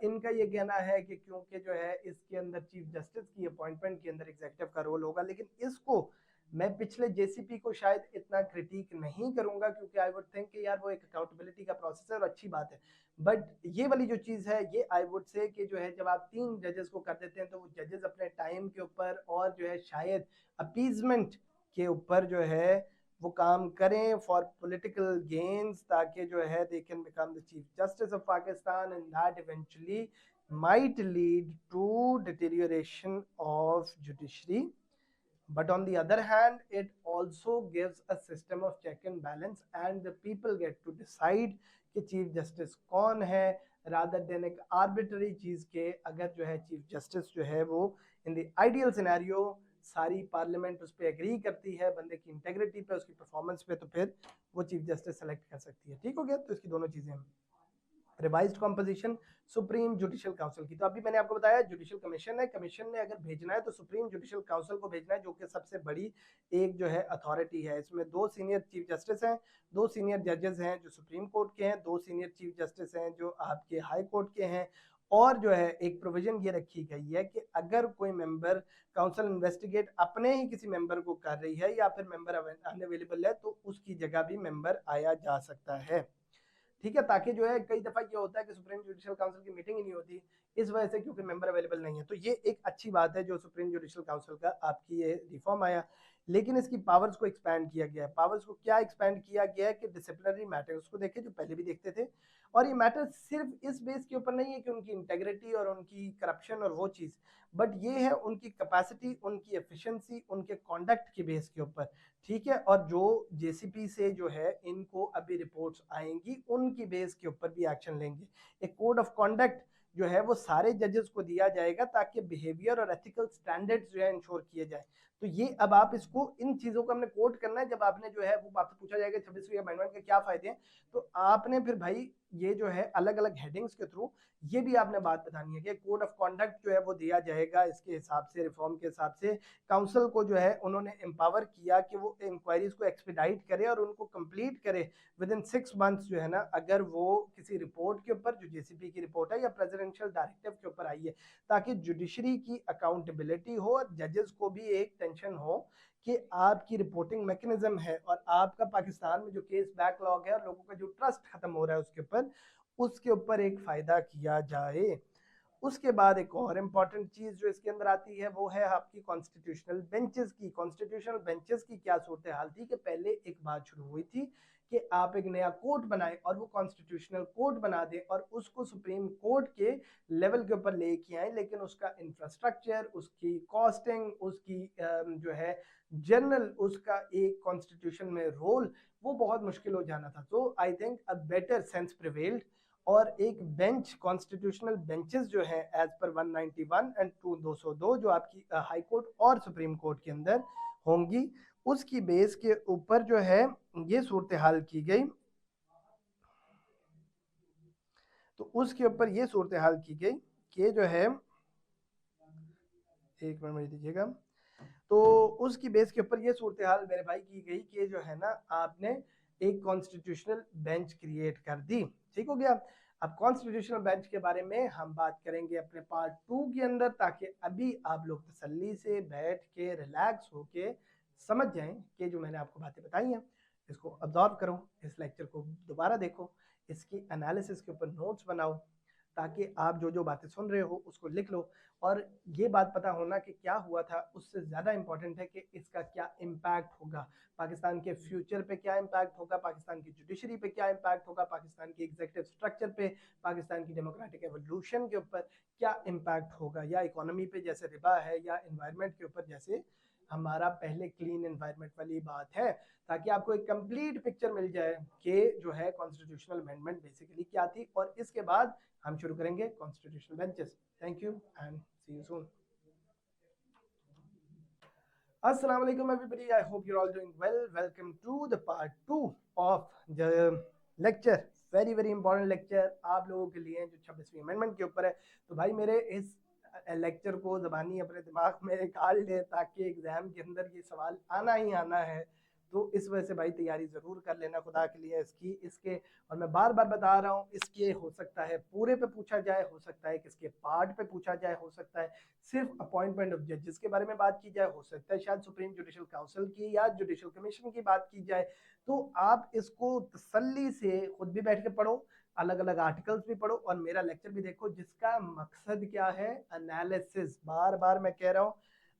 इनका ये कहना है कि क्योंकि जो है इसके अंदर चीफ जस्टिस की अपॉइंटमेंट के अंदर एग्जीक्यूटिव का रोल होगा, लेकिन इसको मैं पिछले जेसीपी को शायद इतना क्रिटिक नहीं करूंगा, क्योंकि आई वुड थिंक कि यार वो एक अकाउंटेबिलिटी का प्रोसेस है और अच्छी बात है। बट ये वाली जो चीज है ये आई वुड से कि जो है जब आप 3 जजेस को कर देते हैं तो वो जजेस अपने टाइम के ऊपर और जो है शायद अपीजमेंट के ऊपर जो है वो काम करें फॉर पॉलिटिकल गेन्स, ताकि जो है they can become the chief justice of Pakistan, and that eventually might lead to deterioration of judiciary. But on the other hand, it also gives a system of check and balance, and the people get to decide कि chief justice कौन है, rather than एक arbitrary चीज के अगर जो है chief justice जो है वो इन द आइडियल सिनेरियो सारी पार्लियामेंट उस पर एग्री करती है बंदे की इंटेग्रिटी पे, उसकी परफॉर्मेंस पे, तो फिर वो चीफ जस्टिस सेलेक्ट कर सकती है। ठीक हो गया। तो इसकी दोनों चीजें हैं। Revised composition supreme judicial council की, तो अभी मैंने आपको बताया जुडिशियल कमीशन है, कमीशन ने अगर भेजना है तो सुप्रीम जुडिशियल काउंसिल को भेजना है, जो कि सबसे बड़ी एक जो है अथॉरिटी है। इसमें 2 सीनियर चीफ जस्टिस हैं, 2 सीनियर जजेस हैं जो सुप्रीम कोर्ट के हैं, 2 सीनियर चीफ जस्टिस हैं जो आपके हाई कोर्ट के हैं। और जो है एक प्रोविजन ये रखी गई है कि अगर कोई मेंबर काउंसिल इन्वेस्टिगेट अपने ही किसी मेंबर को कर रही है या फिर मेंबर अनअवेलेबल है तो उसकी जगह भी मेंबर आया जा सकता है। ठीक है, ताकि जो है कई दफा ये होता है कि सुप्रीम जुडिशियल काउंसिल की मीटिंग ही नहीं होती इस वजह से, क्योंकि मेंबर अवेलेबल नहीं है। तो ये एक अच्छी बात है जो सुप्रीम जुडिशियल काउंसिल का आपकी ये रिफॉर्म आया। लेकिन इसकी पावर्स को एक्सपैंड किया गया है। पावर्स को क्या एक्सपैंड किया गया है कि डिसिप्लिनरी मैटर्स को देखे जो पहले भी देखते थे, और ये मैटर सिर्फ इस बेस के ऊपर नहीं है कि उनकी इंटेग्रिटी और उनकी करप्शन और वो चीज, बट ये है उनकी कैपेसिटी, उनकी एफिशिएंसी, उनके कॉन्डक्ट के बेस के ऊपर। ठीक है, और जो जेसीपी से जो है इनको अभी रिपोर्ट्स आएंगी उनकी बेस के ऊपर भी एक्शन लेंगे। एक कोड ऑफ कॉन्डक्ट जो है वो सारे जजेस को दिया जाएगा ताकि बिहेवियर और एथिकल स्टैंडर्ड्स जो है इंश्योर किए जाए। तो ये अब आप इसको इन चीजों को हमने कोट करना है। जब आपने जो है वो आपसे पूछा जाएगा 26वीं अमेंडमेंट के क्या फायदे हैं, तो आपने फिर भाई ये जो है अलग अलग हेडिंग्स के थ्रू ये भी आपने बात बतानी है कि कोड ऑफ कॉन्डक्ट जो है वो दिया जाएगा। इसके हिसाब से रिफॉर्म के हिसाब से काउंसिल को जो है उन्होंने एम्पावर किया कि वो इंक्वायरीज को एक्सपीडाइट करे और उनको कंप्लीट करे विद इन 6 मंथ्स जो है ना, अगर वो किसी रिपोर्ट के ऊपर जो जेसीपी की रिपोर्ट है या प्रेसिडेंशियल डायरेक्टिव के ऊपर आई है, ताकि जुडिशरी की अकाउंटेबिलिटी हो और जजेस को भी एक टेंशन हो कि आपकी रिपोर्टिंग मैकेनिज्म है और आपका पाकिस्तान में जो केस बैकलॉग है और लोगों का जो ट्रस्ट खत्म हो रहा है उसके ऊपर एक फायदा किया जाए। उसके बाद एक और इम्पॉर्टेंट चीज जो इसके अंदर आती है वो है आपकी कॉन्स्टिट्यूशनल बेंचेस की। कॉन्स्टिट्यूशनल बेंचेस की क्या सूरत हाल थी कि पहले एक बात शुरू हुई थी कि आप एक नया कोर्ट बनाए और वो कॉन्स्टिट्यूशनल कोर्ट बना दे और उसको सुप्रीम कोर्ट के लेवल के ऊपर लेके आए, लेकिन उसका इंफ्रास्ट्रक्चर, उसकी कॉस्टिंग, उसकी जो है जनरल उसका एक कॉन्स्टिट्यूशन में रोल, वो बहुत मुश्किल हो जाना था। तो I think a better sense prevailed और एक बेंच, कॉन्स्टिट्यूशनल बेंचेस जो है एज पर 191 एंड 202 जो आपकी हाई कोर्ट और सुप्रीम कोर्ट के अंदर होंगी, उसकी बेस के ऊपर जो है ये सूरत हाल की गई। तो उसके ऊपर ये सूरत हाल की गई कि जो है, एक मिनट मुझे दीजिएगा, तो उसकी बेस के ऊपर ये सूरत हाल मेरे भाई की गई कि जो है ना आपने एक कॉन्स्टिट्यूशनल बेंच क्रिएट कर दी। ठीक हो गया। अब कॉन्स्टिट्यूशनल बेंच के बारे में हम बात करेंगे अपने पार्ट 2 के अंदर, ताकि अभी आप लोग तसल्ली से बैठ के रिलैक्स होके समझ जाएं कि जो मैंने आपको बातें बताई हैं इसको ऑब्जर्व करो, इस लेक्चर को दोबारा देखो, इसकी एनालिसिस के ऊपर नोट्स बनाओ, ताकि आप जो जो बातें सुन रहे हो उसको लिख लो। और ये बात पता होना कि क्या हुआ था उससे ज़्यादा इंपॉर्टेंट है कि इसका क्या इम्पैक्ट होगा, पाकिस्तान के फ्यूचर पे क्या इम्पैक्ट होगा, पाकिस्तान की जुडिशरी पे क्या इम्पैक्ट होगा, पाकिस्तान की एग्जीक्यूटिव स्ट्रक्चर पे, पाकिस्तान की डेमोक्रेटिक एवोल्यूशन के ऊपर क्या इम्पैक्ट होगा, या इकोनॉमी पे जैसे रिबा है, या इन्वायरमेंट के ऊपर जैसे हमारा पहले क्लीन एनवायरनमेंट वाली बात है, ताकि आपको एक कंप्लीट पिक्चर मिल जाए कि जो है कॉन्स्टिट्यूशनल अमेंडमेंट बेसिकली क्या थी। और इसके बाद हम शुरू करेंगे constitutional benches. Thank you and see you soon. Assalamu alaikum everybody, I hope you're all doing well. Welcome to the part 2 of the lecture, very important lecture आप लोगों के लिए जो 26वीं अमेंडमेंट के ऊपर है। तो भाई मेरे इस लेक्चर को ज़बानी अपने दिमाग में निकाल ले, ताकि एग्जाम के अंदर ये सवाल आना ही आना है। तो इस वजह से भाई तैयारी ज़रूर कर लेना खुदा के लिए इसकी, इसके, और मैं बार बार बता रहा हूँ, इसके हो सकता है पूरे पे पूछा जाए, हो सकता है किसके पार्ट पे पूछा जाए, हो सकता है सिर्फ अपॉइंटमेंट ऑफ जजेस के बारे में बात की जाए, हो सकता है शायद सुप्रीम जुडिशल काउंसिल की या जुडिशल कमीशन की बात की जाए। तो आप इसको तसल्ली से खुद भी बैठ के पढ़ो, अलग अलग आर्टिकल्स भी पढ़ो और मेरा लेक्चर भी देखो, जिसका मकसद क्या है, एनालिसिस। बार बार मैं कह रहा हूँ,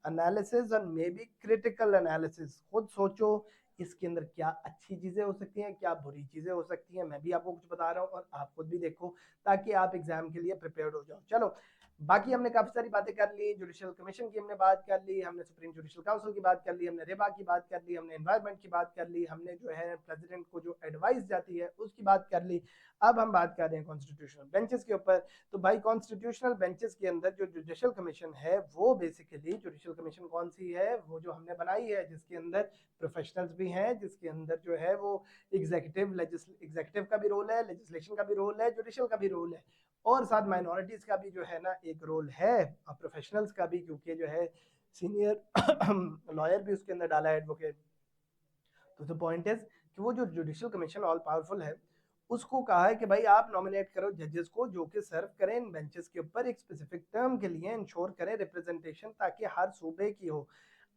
एनालिसिस और मे बी क्रिटिकल एनालिसिस। खुद सोचो इसके अंदर क्या अच्छी चीजें हो सकती हैं, क्या बुरी चीजें हो सकती हैं, मैं भी आपको कुछ बता रहा हूँ और आप खुद भी देखो, ताकि आप एग्जाम के लिए प्रिपेयर्ड हो जाओ। चलो, बाकी हमने काफी सारी बातें कर ली, जुडिशल कमीशन की हमने बात कर ली, हमने सुप्रीम जुडिशल काउंसिल की बात कर ली, हमने रिबा की बात कर ली, हमने एनवायरनमेंट की बात कर ली, हमने जो है प्रेसिडेंट को जो एडवाइस जाती है उसकी बात कर ली। अब हम बात कर रहे हैं कॉन्स्टिट्यूशनल बेंचेस के ऊपर। तो भाई कॉन्स्टिट्यूशनल बेंचेस के अंदर जो जुडिशल कमीशन है, वो बेसिकली जुडिशल कमीशन कौन सी है, वो जो हमने बनाई है, जिसके अंदर प्रोफेशनल्स भी हैं, जिसके अंदर जो है वो एग्जीक्यूटिव का भी रोल है, लेजिस्लेशन का भी रोल है, जुडिशल का भी रोल है, और साथ माइनॉरिटीज का भी जो है ना एक रोल है, और प्रोफेशनल्स का भी, क्योंकि जो है सीनियर लॉयर भी उसके अंदर डाला है, एडवोकेट। तो द पॉइंट इज कि वो जो जुडिशल कमीशन ऑल पावरफुल है, उसको कहा है कि भाई आप नॉमिनेट करो जजेस को, जो कि सर्व करें इन बेंचेस के ऊपर एक स्पेसिफिक टर्म के लिए, इंश्योर करें रिप्रेजेंटेशन, ताकि हर सूबे की हो।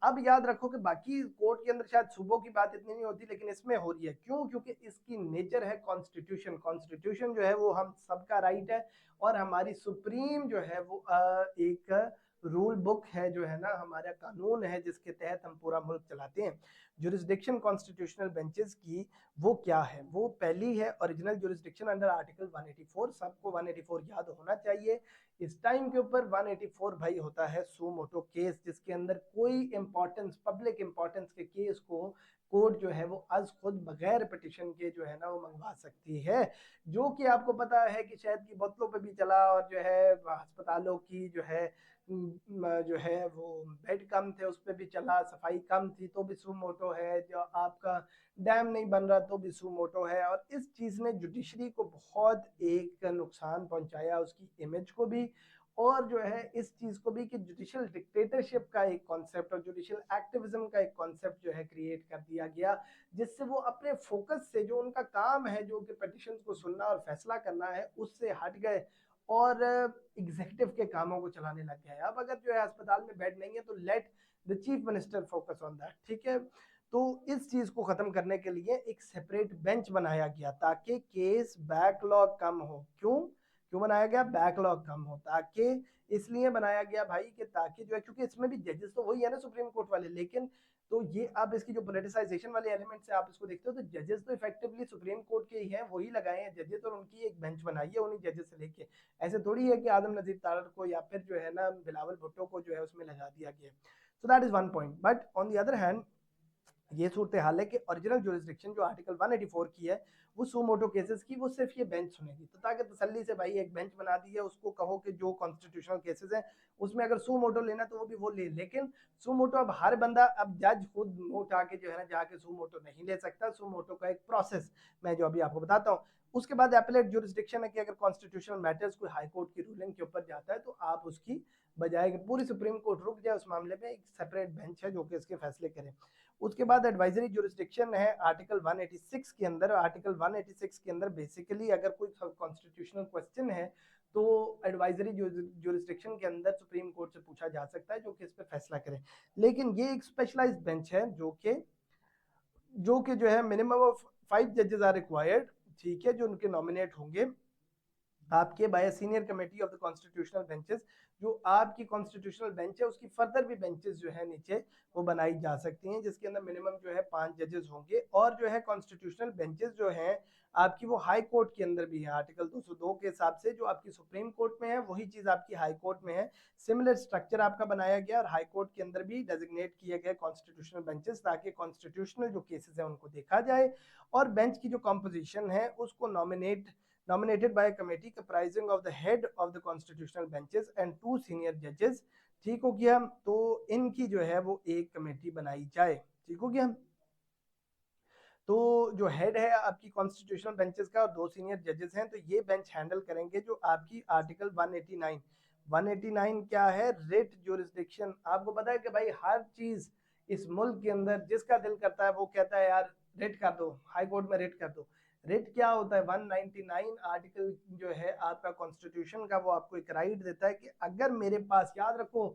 अब याद रखो कि बाकी कोर्ट के अंदर शायद सूबों की बात इतनी नहीं होती, लेकिन इसमें हो रही है। क्यों? क्योंकि इसकी नेचर है कॉन्स्टिट्यूशन। कॉन्स्टिट्यूशन जो है वो हम सबका राइट है, और हमारी सुप्रीम जो है वो एक रूल बुक है, जो है ना हमारा कानून है, जिसके तहत हम पूरा मुल्क चलाते हैं। जुरिस्डिक्शन कॉन्स्टिट्यूशनल बेंचेस की वो क्या है, वो पहली है ओरिजिनल जुरिस्डिक्शन अंडर आर्टिकल 184। सबको 184 याद होना चाहिए। इस टाइम के ऊपर 184 भाई होता है सू मोटो केस, जिसके अंदर कोई इंपॉर्टेंस, पब्लिक इंपॉर्टेंस के केस को कोर्ट जो है वो आज खुद बगैर पिटिशन के जो है ना वो मंगवा सकती है। जो कि आपको पता है कि शहद की बोतलों पे भी चला, और जो है अस्पतालों की जो है वो बेड कम थे उस पर भी चला, सफाई कम थी तो भी सू मोटो है, जो आपका डैम नहीं बन रहा तो भी सू मोटो है। और इस चीज़ ने जुडिशरी को बहुत एक नुकसान पहुंचाया, उसकी इमेज को भी, और जो है इस चीज को भी, कि जुडिशियल डिक्टेटरशिप का एक कॉन्सेप्ट और जुडिशियल एक्टिविज्म का एक कॉन्सेप्ट जो है क्रिएट कर दिया गया, जिससे वो अपने फोकस से, जो उनका काम है जो कि पिटिशंस को सुनना और फैसला करना है, उससे हट गए और एग्जीक्यूटिव के कामों को चलाने लग गए। अब अगर जो है अस्पताल में बेड नहीं है तो let the chief minister focus on that. ठीक है। तो इस चीज को खत्म करने के लिए एक सेपरेट बेंच बनाया गया, ताकि केस बैकलॉग कम हो। क्यों? क्यों बनाया गया, बैकलॉग कम हो, ताकि इसलिए बनाया गया भाई कि ताकि जो है, क्योंकि इसमें भी जजेस तो वही है ना सुप्रीम कोर्ट वाले, लेकिन तो ये अब इसकी जो पोलिटिसाइजेशन वाले एलिमेंट से आप इसको देखते हो तो जजेस तो इफेक्टिवली सुप्रीम कोर्ट के ही हैं, वही लगाए हैं जजेस, और उनकी एक बेंच बनाई है उन्हीं जजेस से लेके। ऐसे थोड़ी है कि आदम नजीर तारड़ को या फिर जो है ना बिलावल भुट्टो को जो है उसमें लगा दिया गया। So that is one point. But on the other hand ये सूरत हाल है कि ओरिजिनल जुरिस्डिक्शन जो आर्टिकल 184 की है वो सुमोटो केसेस की, वो सिर्फ ये बेंच सुनेगी, तो ताकि तसल्ली से भाई एक बेंच बना दी है, उसको कहो कि जो कॉन्स्टिट्यूशनल केसेस हैं उसमें अगर सुमोटो लेना तो वो भी वो ले, लेकिन सुमोटो अब हर बंदा, अब जज खुद मुंह उठा के जो है ना जाके सुमोटो नहीं ले सकता। सुमोटो का एक प्रोसेस मैं जो अभी आपको बताता हूँ। उसके बाद एपलेट जुरिस्डिक्शन है कि अगर कॉन्स्टिट्यूशनल मैटर्स कोई हाई कोर्ट की रूलिंग के ऊपर जाता है तो आप उसकी बजाय पूरी सुप्रीम कोर्ट रुक जाए उस मामले में, एक सेपरेट बेंच है जो कि इसके फैसले करे। उसके बाद एडवाइजरी जुरिस्डिक्शन है आर्टिकल 186 के अंदर। आर्टिकल 186 के अंदर बेसिकली अगर कोई कॉन्स्टिट्यूशनल क्वेश्चन है तो एडवाइजरी जुरिस्डिक्शन के अंदर सुप्रीम कोर्ट से पूछा जा सकता है जो कि इस पे फैसला करे। लेकिन ये एक स्पेशलाइज्ड बेंच है जो कि जो है मिनिमम ऑफ 5 जजेस आर रिक्वायर्ड, ठीक है, जो उनके नॉमिनेट होंगे आपके bye senior committee of the constitutional benches. जो आपकी कॉन्स्टिट्यूशनल बेंच है उसकी फर्दर भी बेंचेस जो है नीचे वो बनाई जा सकती हैं, जिसके अंदर मिनिमम जो है 5 जजेस होंगे। और जो है कॉन्स्टिट्यूशनल बेंचेस जो हैं आपकी वो हाई कोर्ट के अंदर भी है, आर्टिकल 202 के हिसाब से जो आपकी सुप्रीम कोर्ट में है वही चीज आपकी हाई कोर्ट में है। सिमिलर स्ट्रक्चर आपका बनाया गया और हाई कोर्ट के अंदर भी डेजिग्नेट किए गए कॉन्स्टिट्यूशनल बेंचेस, ताकि कॉन्स्टिट्यूशनल जो केसेस है उनको देखा जाए। और बेंच की जो कॉम्पोजिशन है उसको nominated by a committee comprising of the head of the constitutional benches and 2 senior judges। ठीक हो गया, तो इनकी जो है वो एक कमेटी बनाई जाए। ठीक हो गया, तो जो हेड है आपकी कॉन्स्टिट्यूशनल बेंचेस का और 2 सीनियर जजेस हैं, तो ये बेंच हैंडल करेंगे जो आपकी आर्टिकल 189 क्या है, रिट ज्यूरिसडिक्शन। आपको पता है कि भाई हर चीज इस मुल्क के अंदर जिसका दिल करता है वो कहता है यार रिट कर दो, हाई कोर्ट में रिट कर दो। रिट क्या होता है, 199 आर्टिकल जो है आपका कॉन्स्टिट्यूशन का, वो आपको एक राइट देता है कि अगर मेरे पास, याद रखो,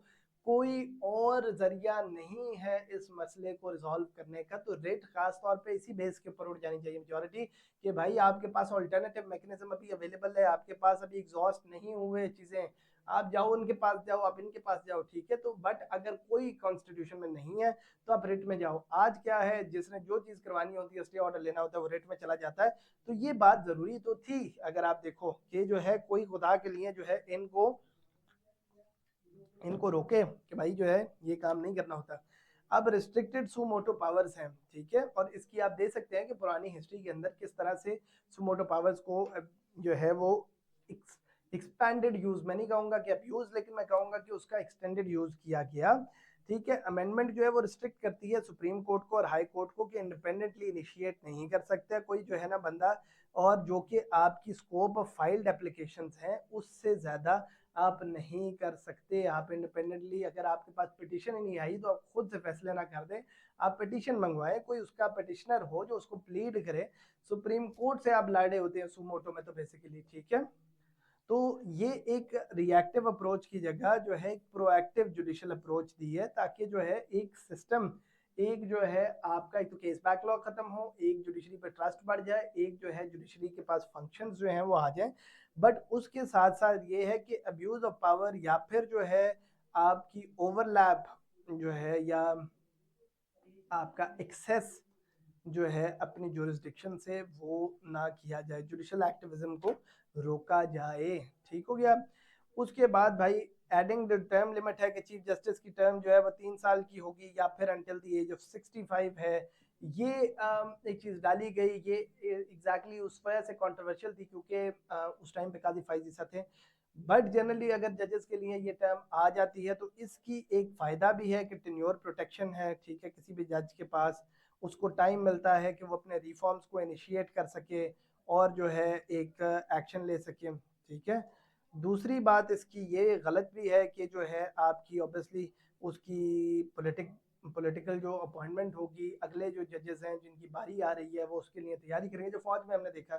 कोई और जरिया नहीं है इस मसले को रिजॉल्व करने का, तो रिट खास तौर पे इसी बेस के ऊपर उठ जानी चाहिए मेजोरिटी कि भाई आपके पास ऑल्टरनेटिव मैकेनिज्म अभी अवेलेबल है, आपके पास अभी एग्जॉस्ट नहीं हुए चीजें, आप जाओ उनके पास जाओ, आप इनके पास जाओ, ठीक है। तो बट अगर कोई कॉन्स्टिट्यूशन में नहीं है तो आप रिट में जाओ। आज क्या है, जिसने जो चीज करवानी होती है, स्टे ऑर्डर लेना होता है, वो रिट में चला जाता है। तो ये बात जरूरी तो थी। अगर आप देखो ये जो है कोई खुदा के लिए जो है इनको रोके कि भाई जो है ये काम नहीं करना होता। अब रिस्ट्रिक्टेड सुमोटो पावर्स हैं, ठीक है, और इसकी आप दे सकते हैं कि पुरानी हिस्ट्री के अंदर किस तरह से सुमोटो पावर्स को जो है वो एक्सपैंडेड यूज, मैं नहीं कहूंगा कि अब्यूज, लेकिन मैं कहूंगा कि उसका एक्सटेंडेड यूज किया गया। ठीक है, अमेंडमेंट जो है वो रिस्ट्रिक्ट करती है सुप्रीम कोर्ट को और हाई कोर्ट को कि इंडिपेंडेंटली इनिशिएट नहीं कर सकता कोई जो है ना बंदा, और जो कि आपकी स्कोप ऑफ फाइल्ड एप्लीकेशंस हैं उससे ज्यादा आप नहीं कर सकते। आप इंडिपेंडेंटली, अगर आपके पास पिटीशन ही नहीं आई तो आप खुद से फैसले ना कर दें, आप पिटीशन मंगवाएं, कोई उसका पिटिशनर हो जो उसको प्लीड करे। सुप्रीम कोर्ट से आप लाड़े होते हैं सुमोटो में तो बेसिकली, ठीक है। तो ये एक रिएक्टिव अप्रोच की जगह जो है एक प्रोएक्टिव जुडिशियल अप्रोच दी है, ताकि जो है एक सिस्टम, एक जो है आपका एक तो केस बैकलॉग खत्म हो, एक जुडिशरी पर ट्रस्ट बढ़ जाए, एक जो है जुडिशरी के पास फंक्शंस जो हैं वो आ जाए। बट उसके साथ साथ ये है कि अब्यूज ऑफ पावर या फिर जो है आपकी ओवरलैप जो है या आपका एक्सेस जो है अपनी जुरिस्डिक्शन से वो ना किया जाए, जुडिशियल एक्टिविज्म को रोका जाए। ठीक हो गया। उसके बाद भाई एडिंग द टर्म लिमिट है कि चीफ जस्टिस की टर्म जो है वो 3 साल की होगी या फिर अंटिल द एज ऑफ 65 है। ये एक चीज डाली गई, ये एग्जैक्टली उस वजह से कंट्रोवर्शियल थी क्योंकि उस टाइम पे काजी फायजीसा थे। बट जनरली अगर जजेस के लिए ये टर्म आ जाती है तो इसकी एक फायदा भी है कि टेन्योर प्रोटेक्शन है, ठीक है, किसी भी जज के पास उसको टाइम मिलता है कि वो अपने रिफॉर्म्स को इनिशिएट कर सके और जो है एक एक्शन ले सके, ठीक है। दूसरी बात इसकी ये गलत भी है कि जो है आपकी ऑब्वियसली उसकी पॉलिटिकल जो अपॉइंटमेंट होगी, अगले जो जजेस हैं जिनकी बारी आ रही है वो उसके लिए तैयारी करेंगे। जो फौज में हमने देखा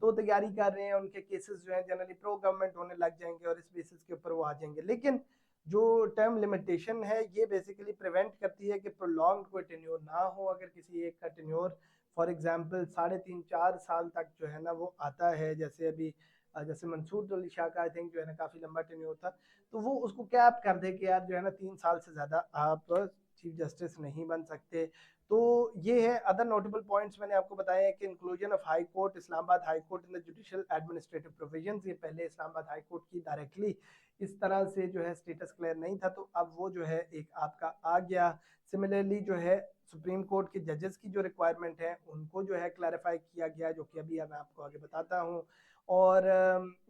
तो तैयारी कर रहे हैं, उनके केसेस जो है जनरली प्रो गवर्नमेंट होने लग जाएंगे और इस बेसिस के ऊपर वो आ जाएंगे। लेकिन जो टर्म लिमिटेशन है ये बेसिकली प्रिवेंट करती है कि प्रोलॉन्ग कोई टेन्योर ना हो। अगर किसी एक का टेन्योर फॉर एग्जांपल 3.5-4 साल तक जो है ना वो आता है, जैसे अभी जैसे मंसूर अली शाह का आई थिंक जो है ना काफी लंबा टेन्योर था, तो वो उसको कैप कर दे कि यार जो है ना 3 साल से ज्यादा आप चीफ जस्टिस नहीं बन सकते। तो ये है अदर नोटेबल पॉइंट्स मैंने आपको बताया है कि inclusion of high court Islamabad high court in the judicial administrative provisions, ये पहले इस्लामाबाद हाई कोर्ट की डायरेक्टली इस तरह से जो है स्टेटस क्लियर नहीं था, तो अब वो जो है एक आपका आ गया। सिमिलरली जो है सुप्रीम कोर्ट के जजेस की जो रिक्वायरमेंट है उनको जो है क्लैरिफाई किया गया, जो कि अभी मैं आपको आगे बताता हूँ। और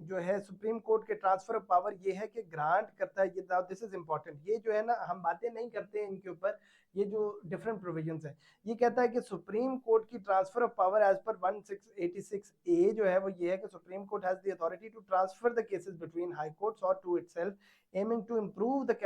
जो है सुप्रीम कोर्ट के ट्रांसफर ऑफ पावर ये है कि ग्रांट करता है, ये दिस इज इंपॉर्टेंट, ये जो है ना हम बातें नहीं करते हैं इनके ऊपर, ये जो डिफरेंट प्रोविजंस है, ये कहता है कि सुप्रीम कोर्ट की transfer of power as per 1686 A जो है वो ये है कि Supreme Court has the authority to transfer the cases between high courts और to itself aiming to improve the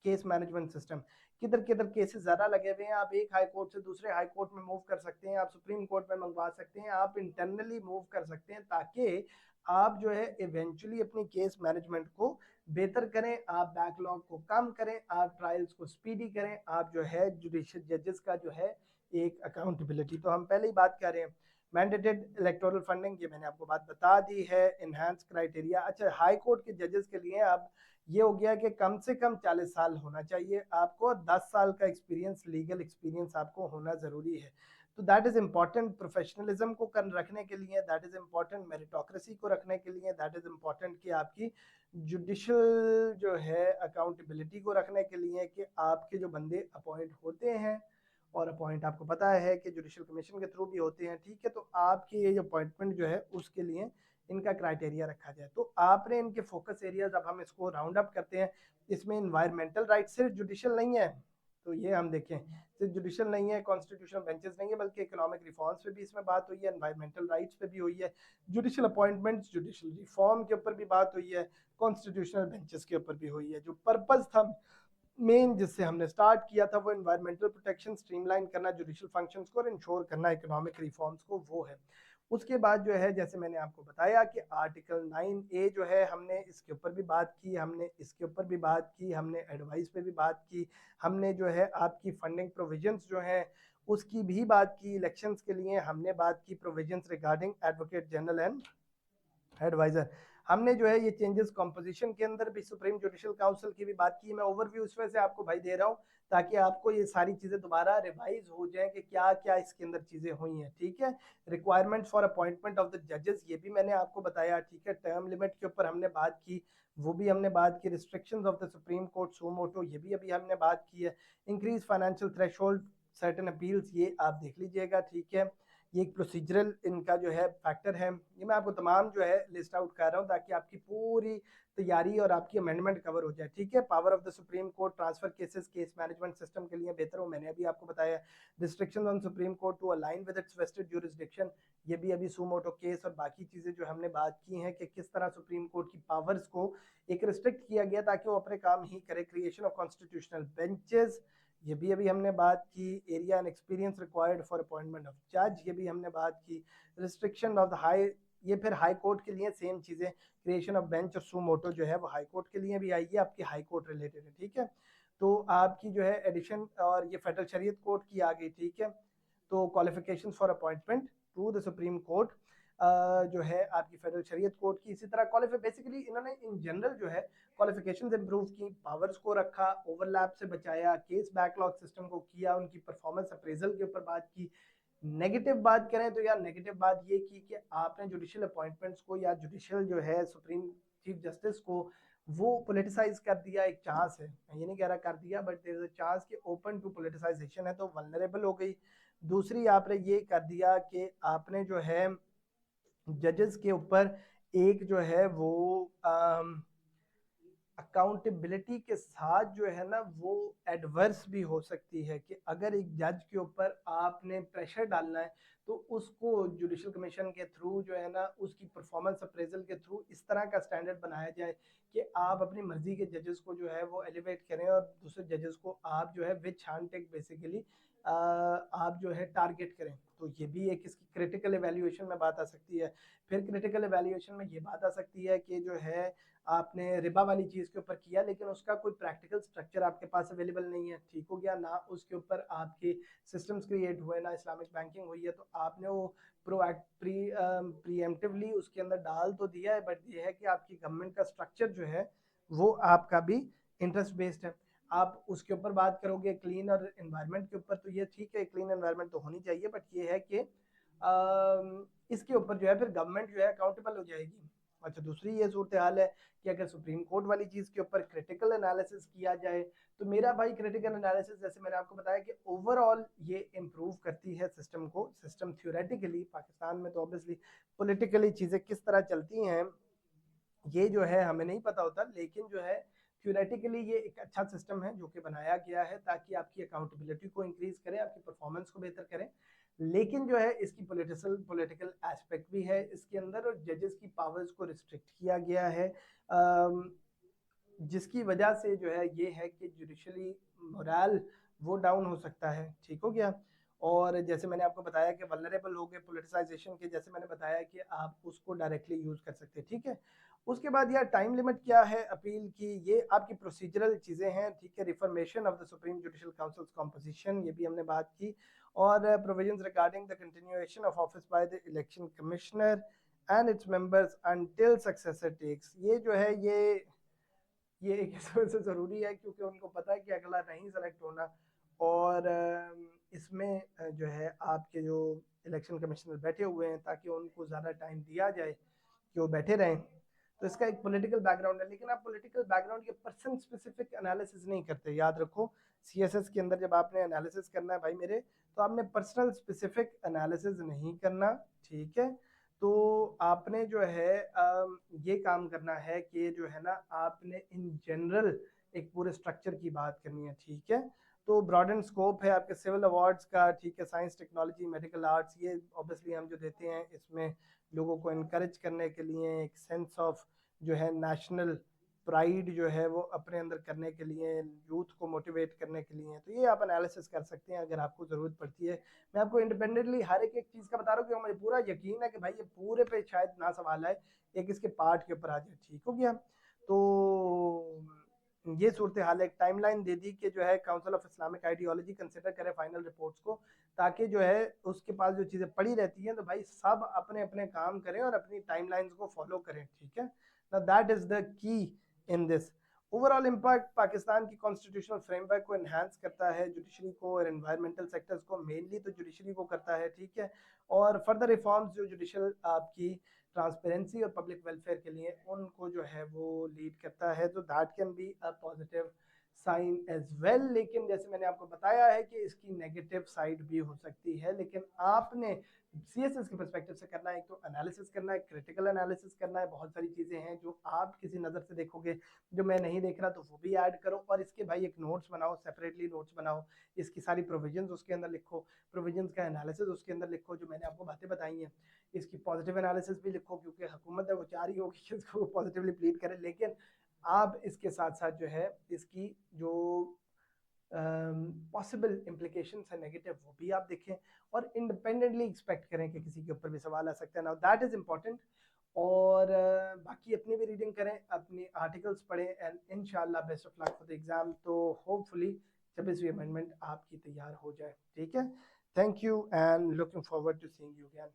case management system. किधर किधर केसेस ज्यादा लगे हुए हैं, आप एक हाई कोर्ट से दूसरे हाई कोर्ट में मूव कर सकते हैं, आप सुप्रीम कोर्ट में मंगवा सकते हैं, आप इंटरनली मूव कर सकते हैं, ताकि आप जो है इवेंचुअली अपनी केस मैनेजमेंट को बेहतर करें, आप बैकलॉग को कम करें, आप ट्रायल्स को स्पीडी करें, आप जो है जुडिशियल जजेस का जो है एक अकाउंटेबिलिटी। तो हम पहले ही बात कर रहे हैं मैंडेटेड इलेक्टोरल फंडिंग, ये मैंने आपको बात बता दी है। इनहांस क्राइटेरिया, अच्छा हाई कोर्ट के जजेस के लिए अब ये हो गया कि कम से कम 40 साल होना चाहिए आपको, 10 साल का एक्सपीरियंस, लीगल एक्सपीरियंस आपको होना जरूरी है। तो दैट इज इम्पॉर्टेंट प्रोफेशनलिज्म को रखने के लिए, दैट इज इम्पॉर्टेंट मेरिटोक्रेसी को रखने के लिए, दैट इज इम्पॉर्टेंट कि आपकी जुडिशियल जो है अकाउंटेबिलिटी को रखने के लिए, कि आपके जो बंदे अपॉइंट होते हैं, और अपॉइंट आपको पता है कि जुडिशियल कमीशन के थ्रू भी होते हैं, ठीक है, तो आपकी ये अपॉइंटमेंट जो है उसके लिए इनका क्राइटेरिया रखा जाए। तो आपने इनके फोकस एरियाज, अब हम इसको राउंड अप करते हैं, इसमें इन्वायरमेंटल राइट सिर्फ जुडिशियल नहीं है, तो ये हम देखें सिर्फ जुडिशियल नहीं है, कॉन्स्टिट्यूशनल बेंचेस नहीं है, बल्कि इकोनॉमिक रिफॉर्म्स पे भी इसमें बात हुई है, एनवायरमेंटल राइट्स पे भी हुई है, जुडिशियल अपॉइंटमेंट्स, जुडिशियल रिफॉर्म के ऊपर भी बात हुई है, कॉन्स्टिट्यूशनल बेंचेस के ऊपर भी हुई है। जो पर्पज था मेन जिससे हमने स्टार्ट किया था वो एनवायरमेंटल प्रोटेक्शन, स्ट्रीमलाइन करना जुडिशियल फंक्शंस को और इंश्योर करना इकोनॉमिक रिफॉर्म्स को, वो है। उसके बाद जो है जैसे मैंने आपको बताया कि आर्टिकल 9A जो है हमने इसके ऊपर भी बात की, हमने इसके ऊपर भी बात की, हमने एडवाइस पे भी बात की, हमने जो है आपकी फंडिंग प्रोविजंस जो है उसकी भी बात की, इलेक्शंस के लिए हमने बात की, provisions regarding advocate general and adviser, हमने जो है ये चेंजेस कॉम्पोजिशन के अंदर भी सुप्रीम जुडिशियल काउंसिल की भी बात की। मैं ओवरव्यू इस वजह से आपको भाई दे रहा हूँ ताकि आपको ये सारी चीजें दोबारा रिवाइज हो जाए कि क्या क्या इसके अंदर चीजें हुई हैं, ठीक है। Requirement for appointment of the जजेस, ये भी मैंने आपको बताया, ठीक है। टर्म लिमिट के ऊपर हमने बात की, वो भी हमने बात की। Restrictions of the Supreme Court suo motu, ये भी अभी हमने बात की है। Increase financial threshold certain appeals, ये आप देख लीजिएगा, ठीक है। ये एक प्रोसीजरल इनका जो है फैक्टर है, ये मैं आपको तमाम जो है लिस्ट आउट कर रहा हूँ ताकि आपकी पूरी तैयारी और आपकी अमेंडमेंट कवर हो जाए, ठीक है। Power of the Supreme Court transfer cases, case management system के लिए बेहतर हो, मैंने अभी आपको बताया। Restriction on Supreme Court to align with its vested jurisdiction, ये भी अभी सुमोटो केस और बाकी चीजें जो हमने बात की हैं कि किस तरह सुप्रीम कोर्ट की पावर्स को एक रिस्ट्रिक्ट किया गया ताकि वो अपने काम ही करे। क्रिएशन ऑफ कॉन्स्टिट्यूशनल बेंचेस, ये भी अभी हमने बात की। Area and experience required for appointment of जज, ये भी हमने बात की। रिस्ट्रिक्शन ऑफ द हाई, ये फिर हाई कोर्ट के लिए सेम चीजें। क्रिएशन ऑफ बेंच और सुमोटो जो है वो हाई कोर्ट के लिए भी आई है, आपकी हाई कोर्ट रिलेटेड है, ठीक है। तो आपकी जो है एडिशन, और ये फेडरल शरीयत कोर्ट की आ गई, ठीक है। तो qualification for appointment to the Supreme Court जो है आपकी फेडरल शरीयत कोर्ट की, इसी तरह क्वालिफाई, बेसिकली इन्होंने इन जनरल जो है क्वालिफिकेशंस इंप्रूव की, पावर्स को रखा, ओवरलैप से बचाया, केस बैकलॉग सिस्टम को किया, उनकी परफॉर्मेंस अप्रेजल के ऊपर बात की। नेगेटिव बात करें तो यार नेगेटिव बात ये की कि आपने जुडिशियल अपॉइंटमेंट्स को या जुडिशियल जो है सुप्रीम चीफ जस्टिस को वो पोलिटिसाइज कर दिया। एक चांस है, मैं ये नहीं कह रहा कर दिया, but there is a chance कि ओपन टू पोलिटिसाइजेशन है, तो वल्नरेबल हो गई। दूसरी आपने ये कर दिया कि आपने जो है जजेस के ऊपर एक जो है वो अकाउंटेबिलिटी के साथ जो है ना वो एडवर्स भी हो सकती है, कि अगर एक जज के ऊपर आपने प्रेशर डालना है तो उसको जुडिशियल कमीशन के थ्रू जो है ना उसकी परफॉर्मेंस अप्रेजल के थ्रू इस तरह का स्टैंडर्ड बनाया जाए कि आप अपनी मर्जी के जजेस को जो है वो एलिवेट करें और दूसरे जजेस को आप जो है विच हैंड टेक बेसिकली आप जो है टारगेट करें। तो ये भी एक इसकी क्रिटिकल एवेल्यूएशन में बात आ सकती है। फिर क्रिटिकल एवेल्यूएशन में ये बात आ सकती है कि जो है आपने रिबा वाली चीज़ के ऊपर किया लेकिन उसका कोई प्रैक्टिकल स्ट्रक्चर आपके पास अवेलेबल नहीं है, ठीक हो गया ना, उसके ऊपर आपके सिस्टम्स क्रिएट हुए ना इस्लामिक बैंकिंग हुई है, तो आपने वो प्रीएम्प्टिवली उसके अंदर डाल तो दिया है, बट ये है कि आपकी गवर्नमेंट का स्ट्रक्चर जो है वो आपका भी इंटरेस्ट बेस्ड है। आप उसके ऊपर बात करोगे क्लीन और एनवायरनमेंट के ऊपर, तो ये ठीक है, क्लीन एनवायरनमेंट तो होनी चाहिए, बट ये है कि इसके ऊपर जो है फिर गवर्नमेंट जो है अकाउंटेबल हो जाएगी। अच्छा, दूसरी ये सूरत हाल है कि अगर सुप्रीम कोर्ट वाली चीज़ के ऊपर क्रिटिकल एनालिसिस किया जाए, तो मेरा भाई क्रिटिकल एनालिसिस जैसे मैंने आपको बताया कि ओवरऑल ये इम्प्रूव करती है सिस्टम को। सिस्टम थ्योरेटिकली पाकिस्तान में तो ऑब्वियसली पॉलिटिकली चीज़ें किस तरह चलती हैं ये जो है हमें नहीं पता होता, लेकिन जो है थ्योरेटिकली ये एक अच्छा सिस्टम है जो कि बनाया गया है ताकि आपकी अकाउंटेबिलिटी को इंक्रीज करे, आपकी परफॉर्मेंस को बेहतर करे। लेकिन जो है इसकी पॉलिटिकल एस्पेक्ट भी है इसके अंदर, और जजेस की पावर्स को रिस्ट्रिक्ट किया गया है, जिसकी वजह से जो है ये है कि जुडिशली मोरल वो डाउन हो सकता है, ठीक हो गया। और जैसे मैंने आपको बताया कि वल्नरेबल हो गए पोलिटिसाइजेशन के, जैसे मैंने बताया कि आप उसको डायरेक्टली यूज कर सकते हैं, ठीक है। उसके बाद यार टाइम लिमिट क्या है अपील की, ये आपकी प्रोसीजरल चीज़ें हैं, ठीक है। Reformation of the Supreme Judicial Council composition, ये भी हमने बात की, और provisions regarding the continuation of office by the election commissioner and its members until successor takes. ये जो है ये एक हिसाब से ज़रूरी है क्योंकि उनको पता है कि अगला नहीं सेलेक्ट होना, और इसमें जो है आपके जो इलेक्शन कमिश्नर बैठे हुए हैं ताकि उनको ज़्यादा टाइम दिया जाए कि वो बैठे रहें, तो इसका एक पॉलिटिकल बैकग्राउंड है। लेकिन आप पॉलिटिकल बैकग्राउंड के पर्सन स्पेसिफिक एनालिसिस नहीं करते, याद रखो। सीएसएस के अंदर जब आपने एनालिसिस करना है भाई मेरे, तो आपने पर्सनल स्पेसिफिक एनालिसिस नहीं करना, ठीक है। तो आपने जो है ये काम करना है कि जो है ना आपने इन जनरल एक पूरे स्ट्रक्चर की बात करनी है, ठीक है। तो ब्रॉड एंड स्कोप है आपके सिविल अवार्ड्स का, ठीक है। साइंस, टेक्नोलॉजी, मेडिकल आर्ट्स, ये ऑब्वियसली हम जो देते हैं इसमें लोगों को इनकरेज करने के लिए, एक सेंस ऑफ जो है नेशनल प्राइड जो है वो अपने अंदर करने के लिए, यूथ को मोटिवेट करने के लिए, तो ये आप एनालिसिस कर सकते हैं अगर आपको ज़रूरत पड़ती है। मैं आपको इंडिपेंडेंटली हर एक चीज़ का बता रहा हूँ कि मुझे पूरा यकीन है कि भाई ये पूरे पे शायद ना सवाल आए, एक इसके पार्ट के ऊपर आ जाए, ठीक हो गया। तो ये सूरत हाल है। एक टाइमलाइन दे दी कि जो है council of Islamic ideology consider करे फाइनल रिपोर्ट्स को, ताकि जो है उसके पास जो चीज़ें पड़ी रहती हैं तो भाई सब अपने अपने काम करें और अपनी टाइमलाइंस को फॉलो करें, ठीक है ना। That is the key in this. Overall impact Pakistan की कॉन्स्टिट्यूशनल फ्रेमवर्क को एनहांस करता है, जुडिशरी को और एनवायरमेंटल सेक्टर्स को, मेनली तो जुडिशरी को करता है, ठीक है। और फर्दर रिफॉर्म्स जो जुडिशल आपकी ट्रांसपेरेंसी और पब्लिक वेलफेयर के लिए उनको जो है वो लीड करता है, तो that can be a positive sign as well. लेकिन जैसे मैंने आपको बताया है कि इसकी नेगेटिव साइड भी हो सकती है, लेकिन आपने सीएसएस के पर्सपेक्टिव से करना है, एक तो एनालिसिस करना है, क्रिटिकल एनालिसिस करना है। बहुत सारी चीज़ें हैं जो आप किसी नज़र से देखोगे जो मैं नहीं देख रहा, तो वो भी ऐड करो, और इसके भाई एक नोट्स बनाओ, सेपरेटली नोट्स बनाओ, इसकी सारी प्रोविजंस उसके अंदर लिखो, प्रोविजंस का एनालिसिस उसके अंदर लिखो, जो मैंने आपको बातें बताई हैं इसकी पॉजिटिव एनालिसिस भी लिखो, क्योंकि हुकूमत है वो चाह रही होगी कि इसको पॉजिटिवली प्लीड करे, लेकिन आप इसके साथ साथ जो है इसकी जो पॉसिबल इम्प्लीकेशंस है नेगेटिव वो भी आप देखें, और इंडिपेंडेंटली एक्सपेक्ट करें कि किसी के ऊपर भी सवाल आ सकता है। Now that is important. और बाकी अपनी भी रीडिंग करें, अपनी आर्टिकल्स पढ़ें, एंड इंशाल्लाह best of luck for the exam. तो होपफुली 26वीं अमेंडमेंट आपकी तैयार हो जाए, ठीक है। Thank you and looking forward to seeing you again.